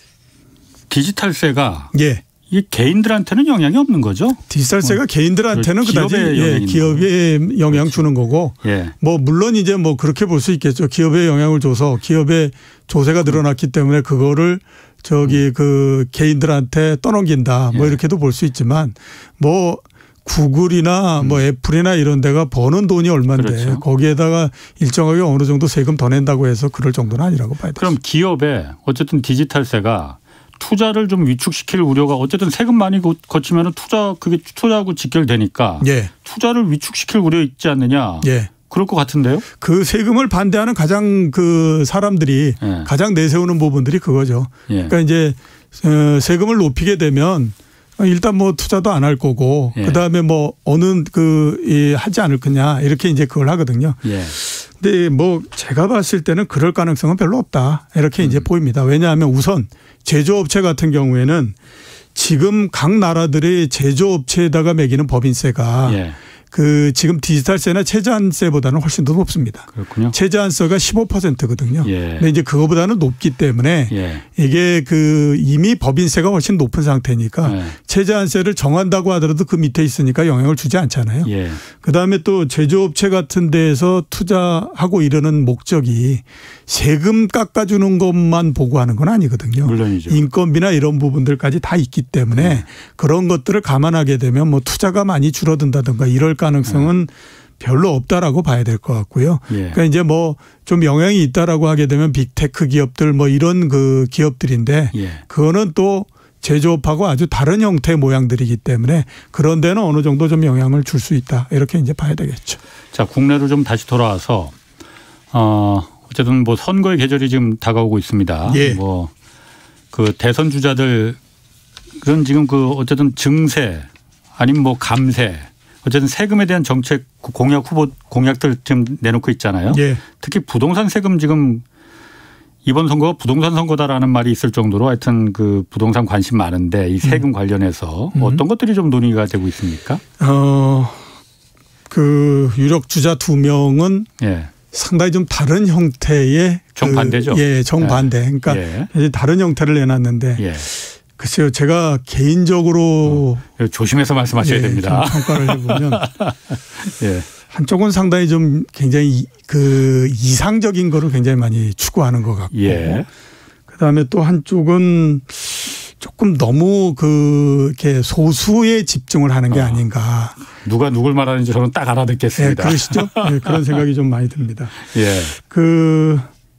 디지털세가 이게 개인들한테는 영향이 없는 거죠? 디지털세가 개인들한테는 그다지 기업에 영향 주는 거고 뭐 물론 이제 뭐 그렇게 볼 수 있겠죠. 기업에 영향을 줘서 기업의 조세가 늘어났기 때문에 그거를 그 개인들한테 떠넘긴다 뭐 이렇게도 볼 수 있지만 뭐 구글이나 뭐 애플이나 이런 데가 버는 돈이 얼마인데 거기에다가 일정하게 어느 정도 세금 더 낸다고 해서 그럴 정도는 아니라고 봐야 되죠. 그럼 기업에 어쨌든 디지털세가 투자를 좀 위축시킬 우려가 어쨌든 세금 많이 거치면 그게 투자하고 직결되니까 투자를 위축시킬 우려 있지 않느냐. 그럴 것 같은데요. 그 세금을 반대하는 가장 그 사람들이 가장 내세우는 부분들이 그거죠. 그러니까 이제 세금을 높이게 되면 일단 뭐 투자도 안 할 거고 그다음에 뭐 어느 하지 않을 거냐 이렇게 이제 그걸 하거든요. 근데 뭐 제가 봤을 때는 그럴 가능성은 별로 없다 이렇게 이제 보입니다. 왜냐하면 우선 제조업체 같은 경우에는 지금 각 나라들의 제조업체에다가 매기는 법인세가 지금 디지털세나 최저한세보다는 훨씬 더 높습니다. 그렇군요. 최저한세가 15%거든요. 근데 이제 그거보다는 높기 때문에 이게 이미 법인세가 훨씬 높은 상태니까 최저한세를 정한다고 하더라도 그 밑에 있으니까 영향을 주지 않잖아요. 그다음에 또 제조업체 같은 데에서 투자하고 이러는 목적이 세금 깎아주는 것만 보고 하는 건 아니거든요. 물론이죠. 인건비나 이런 부분들까지 다 있기 때문에 그런 것들을 감안하게 되면 뭐 투자가 많이 줄어든다든가 이럴 가능성은 별로 없다라고 봐야 될 것 같고요. 그러니까 이제 뭐 좀 영향이 있다라고 하게 되면 빅테크 기업들 뭐 이런 그 기업들인데 그거는 또 제조업하고 아주 다른 형태의 모양들이기 때문에 그런 데는 어느 정도 좀 영향을 줄 수 있다. 이렇게 이제 봐야 되겠죠. 자, 국내로 좀 다시 돌아와서 어쨌든 뭐 선거의 계절이 지금 다가오고 있습니다. 뭐 그 대선 주자들 그런 지금 어쨌든 증세 아니면 뭐 감세 어쨌든 세금에 대한 정책 공약들 지금 내놓고 있잖아요. 특히 부동산 세금 지금 이번 선거가 부동산 선거다라는 말이 있을 정도로 하여튼 그 부동산 관심 많은데 이 세금 관련해서 어떤 것들이 좀 논의가 되고 있습니까? 유력 주자 2명은 상당히 좀 다른 형태의 정반대죠. 정반대. 그러니까 다른 형태를 내놨는데 글쎄요, 제가 개인적으로 조심해서 말씀하셔야 됩니다. 좀 평가를 해보면 한쪽은 상당히 좀 굉장히 이상적인 거를 굉장히 많이 추구하는 것 같고 그다음에 또 한쪽은 조금 너무 이렇게 소수에 집중을 하는 게 아닌가. 누가 누굴 말하는지 저는 딱 알아듣겠습니다. 그러시죠? 그런 생각이 좀 많이 듭니다.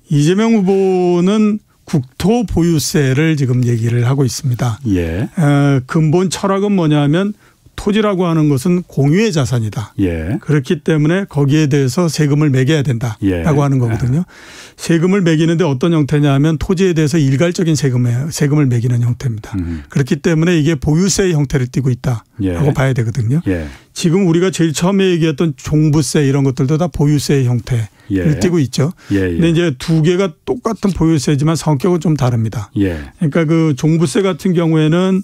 이재명 후보는 국토 보유세를 지금 얘기를 하고 있습니다. 근본 철학은 뭐냐면 토지라고 하는 것은 공유의 자산이다. 예. 그렇기 때문에 거기에 대해서 세금을 매겨야 된다라고 예. 하는 거거든요. 세금을 매기는데 어떤 형태냐 하면 토지에 대해서 일괄적인 세금을 매기는 형태입니다. 그렇기 때문에 이게 보유세의 형태를 띠고 있다라고 예. 봐야 되거든요. 예. 지금 우리가 제일 처음에 얘기했던 종부세 이런 것들도 다 보유세의 형태를 예. 띠고 있죠. 그런데 이제 두 개가 똑같은 보유세지만 성격은 좀 다릅니다. 예. 그러니까 그 종부세 같은 경우에는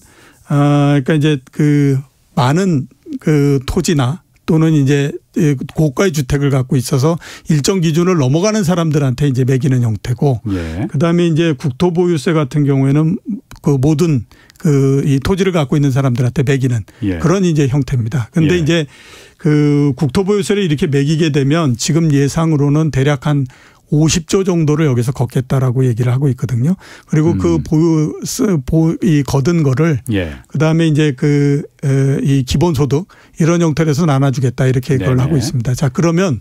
그러니까 이제 그 많은 그 토지나 또는 이제 고가의 주택을 갖고 있어서 일정 기준을 넘어가는 사람들한테 이제 매기는 형태고, 예. 그다음에 이제 국토보유세 같은 경우에는 그 모든 그 이 토지를 갖고 있는 사람들한테 매기는 예. 그런 이제 형태입니다. 그런데 예. 이제 그 국토보유세를 이렇게 매기게 되면 지금 예상으로는 대략 한 50조 정도를 여기서 걷겠다라고 얘기를 하고 있거든요. 그리고 그 이 거둔 거를 예. 그다음에 이제 이 기본소득 이런 형태로 해서 나눠주겠다 이렇게 그걸 네네. 하고 있습니다. 자, 그러면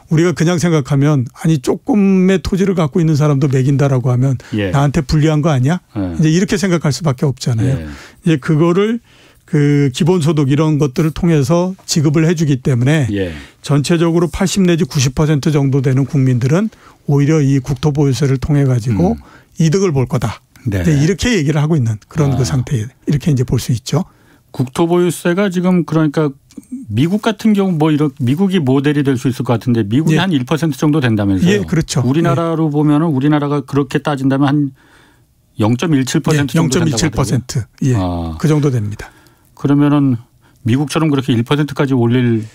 우리가 그냥 생각하면 아니 조금의 토지를 갖고 있는 사람도 매긴다라고 하면 예. 나한테 불리한 거 아니야? 예. 이제 이렇게 생각할 수밖에 없잖아요. 예. 이제 그거를 그 기본소득 이런 것들을 통해서 지급을 해주기 때문에 예. 전체적으로 80 내지 90% 정도 되는 국민들은 오히려 이 국토보유세를 통해 가지고 이득을 볼 거다. 네. 이렇게 얘기를 하고 있는 그런 그 상태 이렇게 이제 볼 수 있죠. 국토보유세가 지금 그러니까 미국 같은 경우 뭐 이런 미국이 모델이 될 수 있을 것 같은데 미국이 예. 한 1% 정도 된다면서요? 예, 그렇죠. 우리나라로 보면은 우리나라가 그렇게 따진다면 한 0.17% 정도 된다고 0.17%. 예. 그 정도 됩니다. 그러면은 미국처럼 그렇게 1%까지 올릴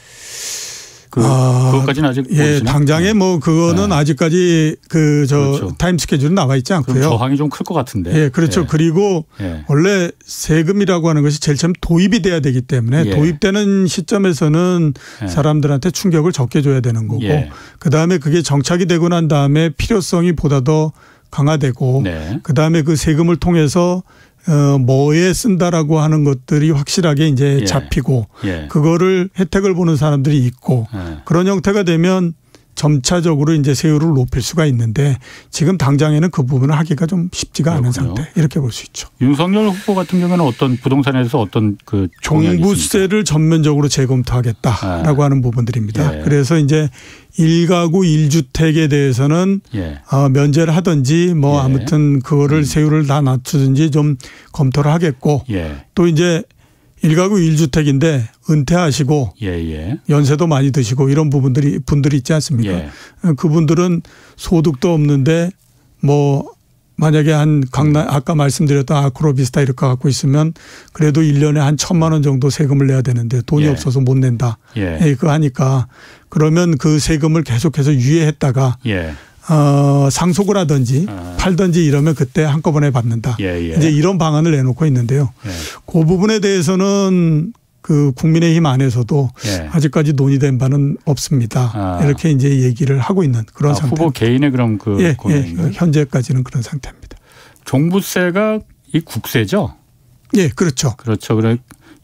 그것까지는 아직 예, 모르시나? 당장에 뭐 그거는 아직까지 그렇죠. 타임 스케줄은 나와 있지 않고요. 저항이 좀 클 것 같은데. 예, 그렇죠. 예. 그리고 예. 원래 세금이라고 하는 것이 제일 처음 도입이 돼야 되기 때문에 예. 도입되는 시점에서는 예. 사람들한테 충격을 적게 줘야 되는 거고 예. 그다음에 그게 정착이 되고 난 다음에 필요성이 보다 더 강화되고 네. 그다음에 그 세금을 통해서 뭐에 쓴다라고 하는 것들이 확실하게 이제 예. 잡히고 예. 그거를 혜택을 보는 사람들이 있고 예. 그런 형태가 되면 점차적으로 이제 세율을 높일 수가 있는데 지금 당장에는 그 부분을 하기가 좀 쉽지가 않은 그렇군요. 상태 이렇게 볼 수 있죠. 윤석열 후보 같은 경우는 어떤 부동산에 대해서 어떤 그 종부세를 전면적으로 재검토하겠다라고 하는 부분들입니다. 예. 그래서 이제 1가구 1주택에 대해서는 예. 면제를 하든지 뭐 예. 아무튼 그거를 세율을 다 낮추든지 좀 검토를 하겠고 예. 또 이제 1가구 1주택인데 은퇴하시고 예. 연세도 많이 드시고 이런 분들이 있지 않습니까? 예. 그분들은 소득도 없는데 뭐 만약에 한 강남 아까 말씀드렸던 아크로비스타 이렇게 갖고 있으면 그래도 1년에 한 1,000만 원 정도 세금을 내야 되는데 돈이 예. 없어서 못 낸다. 예. 그거 하니까 그러면 그 세금을 계속해서 유예했다가 예. 상속을 하든지 팔든지 이러면 그때 한꺼번에 받는다. 예. 이제 이런 방안을 내놓고 있는데요. 예. 그 부분에 대해서는 그 국민의힘 안에서도 예. 아직까지 논의된 바는 없습니다. 이렇게 이제 얘기를 하고 있는 그런 상태. 후보 개인의 그럼 그 고민인가요? 현재까지는 그런 상태입니다. 종부세가 이 국세죠? 예, 그렇죠. 그렇죠. 그래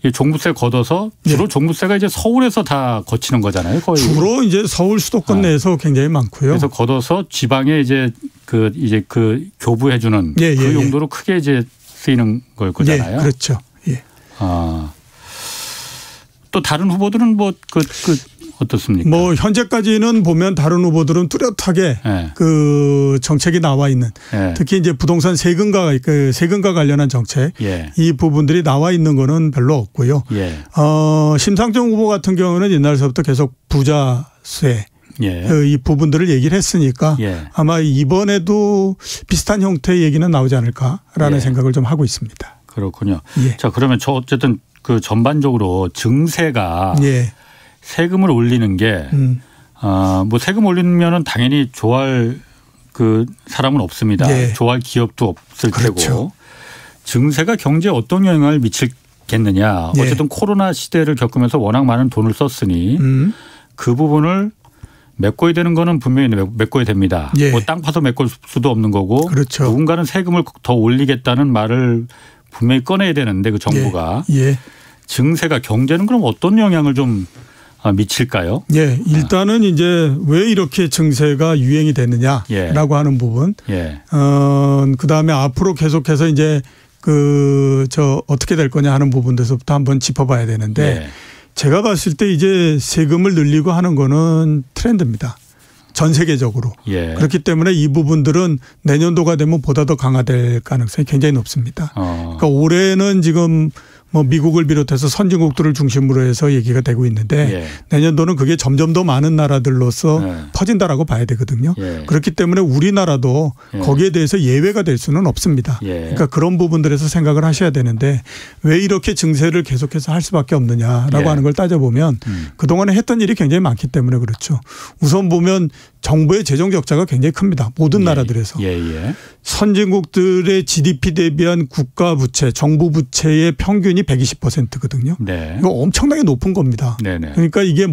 이 종부세 걷어서 주로 종부세가 이제 서울에서 다 거치는 거잖아요. 거의. 주로 이제 서울 수도권 내에서 굉장히 많고요. 그래서 걷어서 지방에 이제 그 교부해 주는 그 용도로 크게 이제 쓰이는 걸 거잖아요. 예, 그렇죠. 예. 또 다른 후보들은 뭐 어떻습니까? 뭐 현재까지는 보면 다른 후보들은 뚜렷하게 그 정책이 나와 있는 특히 이제 부동산 세금과 관련한 정책 이 부분들이 나와 있는 거는 별로 없고요. 심상정 후보 같은 경우는 옛날서부터 계속 부자세 이 부분들을 얘기를 했으니까 아마 이번에도 비슷한 형태의 얘기는 나오지 않을까라는 생각을 좀 하고 있습니다. 그렇군요. 자, 그러면 어쨌든 그 전반적으로 증세가 세금을 올리는 게 뭐 세금 올리면은 당연히 좋아할 그 사람은 없습니다. 좋아할 기업도 없을 테고 증세가 경제에 어떤 영향을 미치겠느냐. 어쨌든 코로나 시대를 겪으면서 워낙 많은 돈을 썼으니 그 부분을 메꿔야 되는 거는 분명히 메꿔야 됩니다. 뭐 땅 파서 메꿀 수도 없는 거고 누군가는 세금을 더 올리겠다는 말을 분명히 꺼내야 되는데 그 정부가 증세가 경제는 그럼 어떤 영향을 좀 미칠까요? 일단은 이제 왜 이렇게 증세가 유행이 되느냐라고 하는 부분. 그다음에 앞으로 계속해서 이제 어떻게 될 거냐 하는 부분에서부터 한번 짚어봐야 되는데 네. 제가 봤을 때 이제 세금을 늘리고 하는 거는 트렌드입니다. 전 세계적으로. 예. 그렇기 때문에 이 부분들은 내년도가 되면 보다 더 강화될 가능성이 굉장히 높습니다. 그러니까 올해는 지금 뭐 미국을 비롯해서 선진국들을 중심으로 해서 얘기가 되고 있는데 예. 내년도는 그게 점점 더 많은 나라들로서 퍼진다라고 봐야 되거든요. 예. 그렇기 때문에 우리나라도 거기에 대해서 예외가 될 수는 없습니다. 예. 그러니까 그런 부분들에서 생각을 하셔야 되는데 왜 이렇게 증세를 계속해서 할 수밖에 없느냐라고 하는 걸 따져보면 그동안에 했던 일이 굉장히 많기 때문에 그렇죠. 우선 보면 정부의 재정 적자가 굉장히 큽니다. 모든 나라들에서. 선진국들의 GDP 대비한 국가 부채, 정부 부채의 평균이 120%거든요. 네. 이거 엄청나게 높은 겁니다. 네네. 그러니까 이게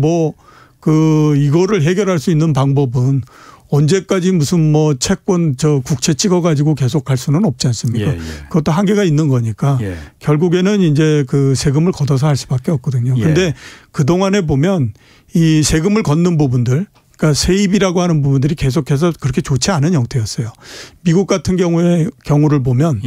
이거를 해결할 수 있는 방법은 언제까지 무슨 채권 국채 찍어가지고 계속 갈 수는 없지 않습니까? 그것도 한계가 있는 거니까 결국에는 이제 그 세금을 걷어서 할 수밖에 없거든요. 그런데 그동안에 보면 이 세금을 걷는 부분들 그러니까 세입이라고 하는 부분들이 계속해서 그렇게 좋지 않은 형태였어요. 미국 같은 경우를 보면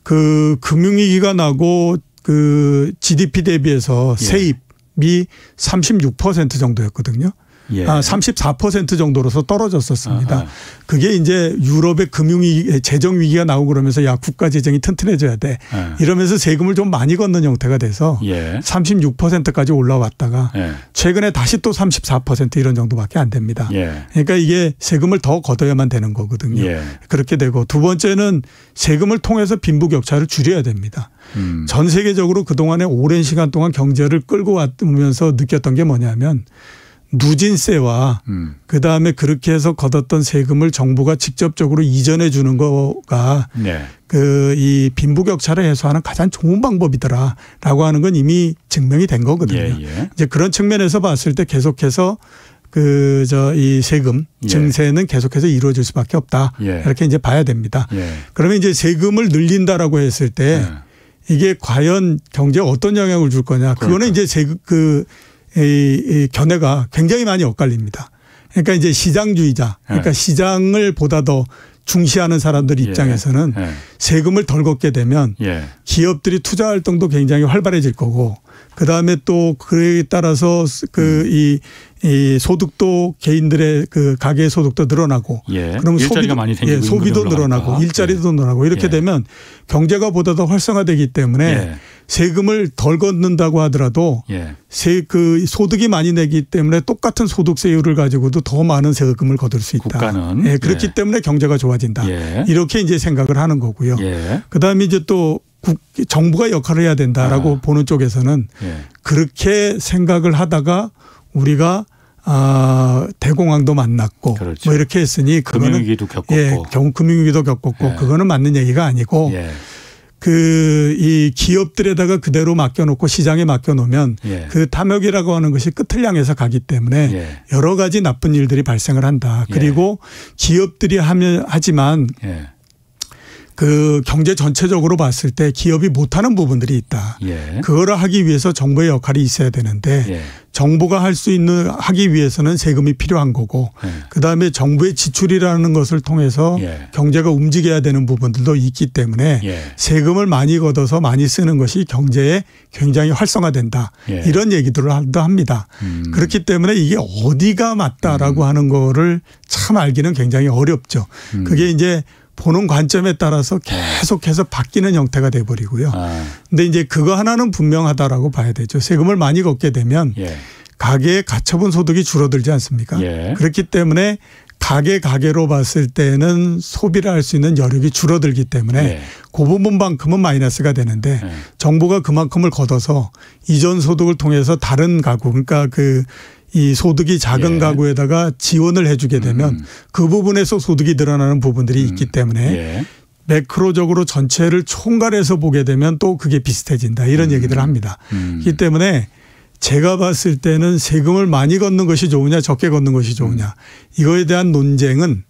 그 금융위기가 나고 그 GDP 대비해서 세입이 36% 정도였거든요. 34% 정도로서 떨어졌었습니다. 그게 이제 유럽의 금융위기, 재정위기가 나오고 그러면서 야 국가 재정이 튼튼해져야 돼. 이러면서 세금을 좀 많이 걷는 형태가 돼서 36%까지 올라왔다가 최근에 다시 또 34% 이런 정도밖에 안 됩니다. 그러니까 이게 세금을 더 걷어야만 되는 거거든요. 그렇게 되고 두 번째는 세금을 통해서 빈부격차를 줄여야 됩니다. 전 세계적으로 그동안에 오랜 시간 동안 경제를 끌고 왔으면서 느꼈던 게 뭐냐면 누진세와 그다음에 그렇게 해서 걷었던 세금을 정부가 직접적으로 이전해 주는 거가 이 빈부격차를 해소하는 가장 좋은 방법이더라라고 하는 건 이미 증명이 된 거거든요. 이제 그런 측면에서 봤을 때 계속해서 이 세금 증세는 계속해서 이루어질 수밖에 없다. 이렇게 이제 봐야 됩니다. 그러면 이제 세금을 늘린다라고 했을 때 이게 과연 경제에 어떤 영향을 줄 거냐. 그거는 이제 이 견해가 굉장히 많이 엇갈립니다. 그러니까 이제 시장주의자, 그러니까 시장을 보다 더 중시하는 사람들 입장에서는 세금을 덜 걷게 되면 기업들이 투자 활동도 굉장히 활발해질 거고 그다음에 또 그에 따라서 이 소득도 개인들의 그 가계 소득도 늘어나고 그럼 일자리가 많이 생기고 소비도 늘어나고 일자리도 늘어나고 이렇게 되면 경제가 보다 더 활성화되기 때문에 세금을 덜 걷는다고 하더라도 그 소득이 많이 내기 때문에 똑같은 소득세율을 가지고도 더 많은 세금을 거둘 수 있다. 국가는 그렇기 때문에 경제가 좋아진다. 이렇게 이제 생각을 하는 거고요. 그다음에 이제 또 정부가 역할을 해야 된다라고 보는 쪽에서는 그렇게 생각을 하다가 우리가 대공황도 만났고 그렇죠. 뭐 이렇게 했으니 그거는 금융위기도 겪었고 금융위기도 겪었고 그거는 맞는 얘기가 아니고 이 기업들에다가 그대로 맡겨놓고 시장에 맡겨놓으면 그 탐욕이라고 하는 것이 끝을 향해서 가기 때문에 여러 가지 나쁜 일들이 발생을 한다. 그리고 기업들이 하지만 그 경제 전체적으로 봤을 때 기업이 못하는 부분들이 있다. 그거를 하기 위해서 정부의 역할이 있어야 되는데 정부가 할 수 있는 하기 위해서는 세금이 필요한 거고 그다음에 정부의 지출이라는 것을 통해서 경제가 움직여야 되는 부분들도 있기 때문에 세금을 많이 걷어서 많이 쓰는 것이 경제에 굉장히 활성화된다. 이런 얘기들을 합니다. 그렇기 때문에 이게 어디가 맞다라고 하는 거를 참 알기는 굉장히 어렵죠. 그게 이제 보는 관점에 따라서 계속해서 바뀌는 형태가 돼버리고요. 근데 이제 그거 하나는 분명하다라고 봐야 되죠. 세금을 많이 걷게 되면 가계의 가처분 소득이 줄어들지 않습니까? 그렇기 때문에 가계로 봤을 때는 소비를 할 수 있는 여력이 줄어들기 때문에 그 부분만큼은 마이너스가 되는데 정부가 그만큼을 걷어서 이전 소득을 통해서 다른 가구 그러니까 이 소득이 작은 가구에다가 지원을 해주게 되면 그 부분에서 소득이 늘어나는 부분들이 있기 때문에 매크로적으로 전체를 총괄해서 보게 되면 또 그게 비슷해진다 이런 얘기들을 합니다. 그렇기 때문에 제가 봤을 때는 세금을 많이 걷는 것이 좋으냐 적게 걷는 것이 좋으냐 이거에 대한 논쟁은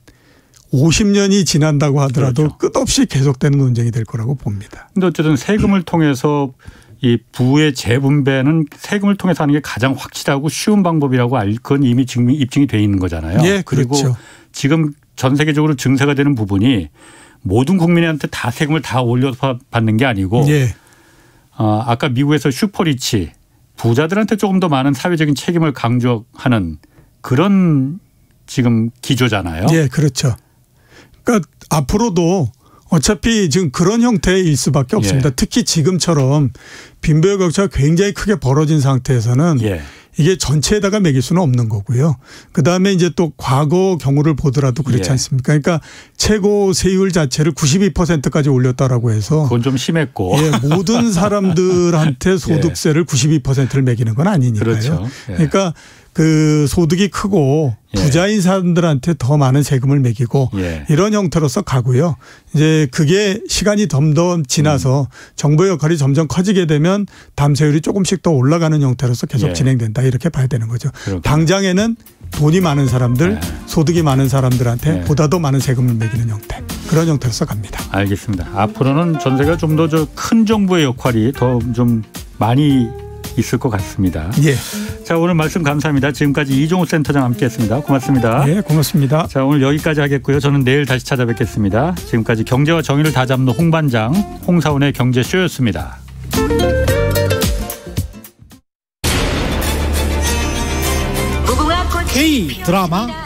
50년이 지난다고 하더라도 끝없이 계속되는 논쟁이 될 거라고 봅니다. 그런데 어쨌든 세금을 통해서 이 부의 재분배는 세금을 통해서 하는 게 가장 확실하고 쉬운 방법이라고 그건 이미 입증이 돼 있는 거잖아요. 그렇죠. 그리고 지금 전 세계적으로 증세가 되는 부분이 모든 국민한테 다 세금을 다 올려서 받는 게 아니고 예. 아까 미국에서 슈퍼리치 부자들한테 조금 더 많은 사회적인 책임을 강조하는 그런 지금 기조잖아요. 예, 그렇죠. 그러니까 앞으로도 어차피 지금 그런 형태일 수밖에 없습니다. 예. 특히 지금처럼 빈부의 격차가 굉장히 크게 벌어진 상태에서는 예. 이게 전체에다가 매길 수는 없는 거고요. 그다음에 이제 또 과거 경우를 보더라도 그렇지 예. 않습니까? 그러니까 최고 세율 자체를 92%까지 올렸다라고 해서 그건 좀 심했고 예, 모든 사람들한테 소득세를 예. 92%를 매기는 건 아니니까요. 그렇죠. 예. 그러니까 그 소득이 크고 부자인 사람들한테 더 많은 세금을 매기고 예. 이런 형태로서 가고요. 이제 그게 시간이 덤덤 지나서 정부의 역할이 점점 커지게 되면 담세율이 조금씩 더 올라가는 형태로서 계속 예. 진행된다 이렇게 봐야 되는 거죠. 그렇구나. 당장에는 돈이 많은 사람들, 소득이 많은 사람들한테 보다 더 많은 세금을 매기는 형태. 그런 형태로서 갑니다. 알겠습니다. 앞으로는 전세가 좀 더 큰 정부의 역할이 더 좀 많이 있을 것 같습니다. 예. 자, 오늘 말씀 감사합니다. 지금까지 이종우 센터장 함께했습니다. 고맙습니다. 예, 고맙습니다. 자, 오늘 여기까지 하겠고요. 저는 내일 다시 찾아뵙겠습니다. 지금까지 경제와 정의를 다잡는 홍반장 홍사훈의 경제쇼였습니다. K 드라마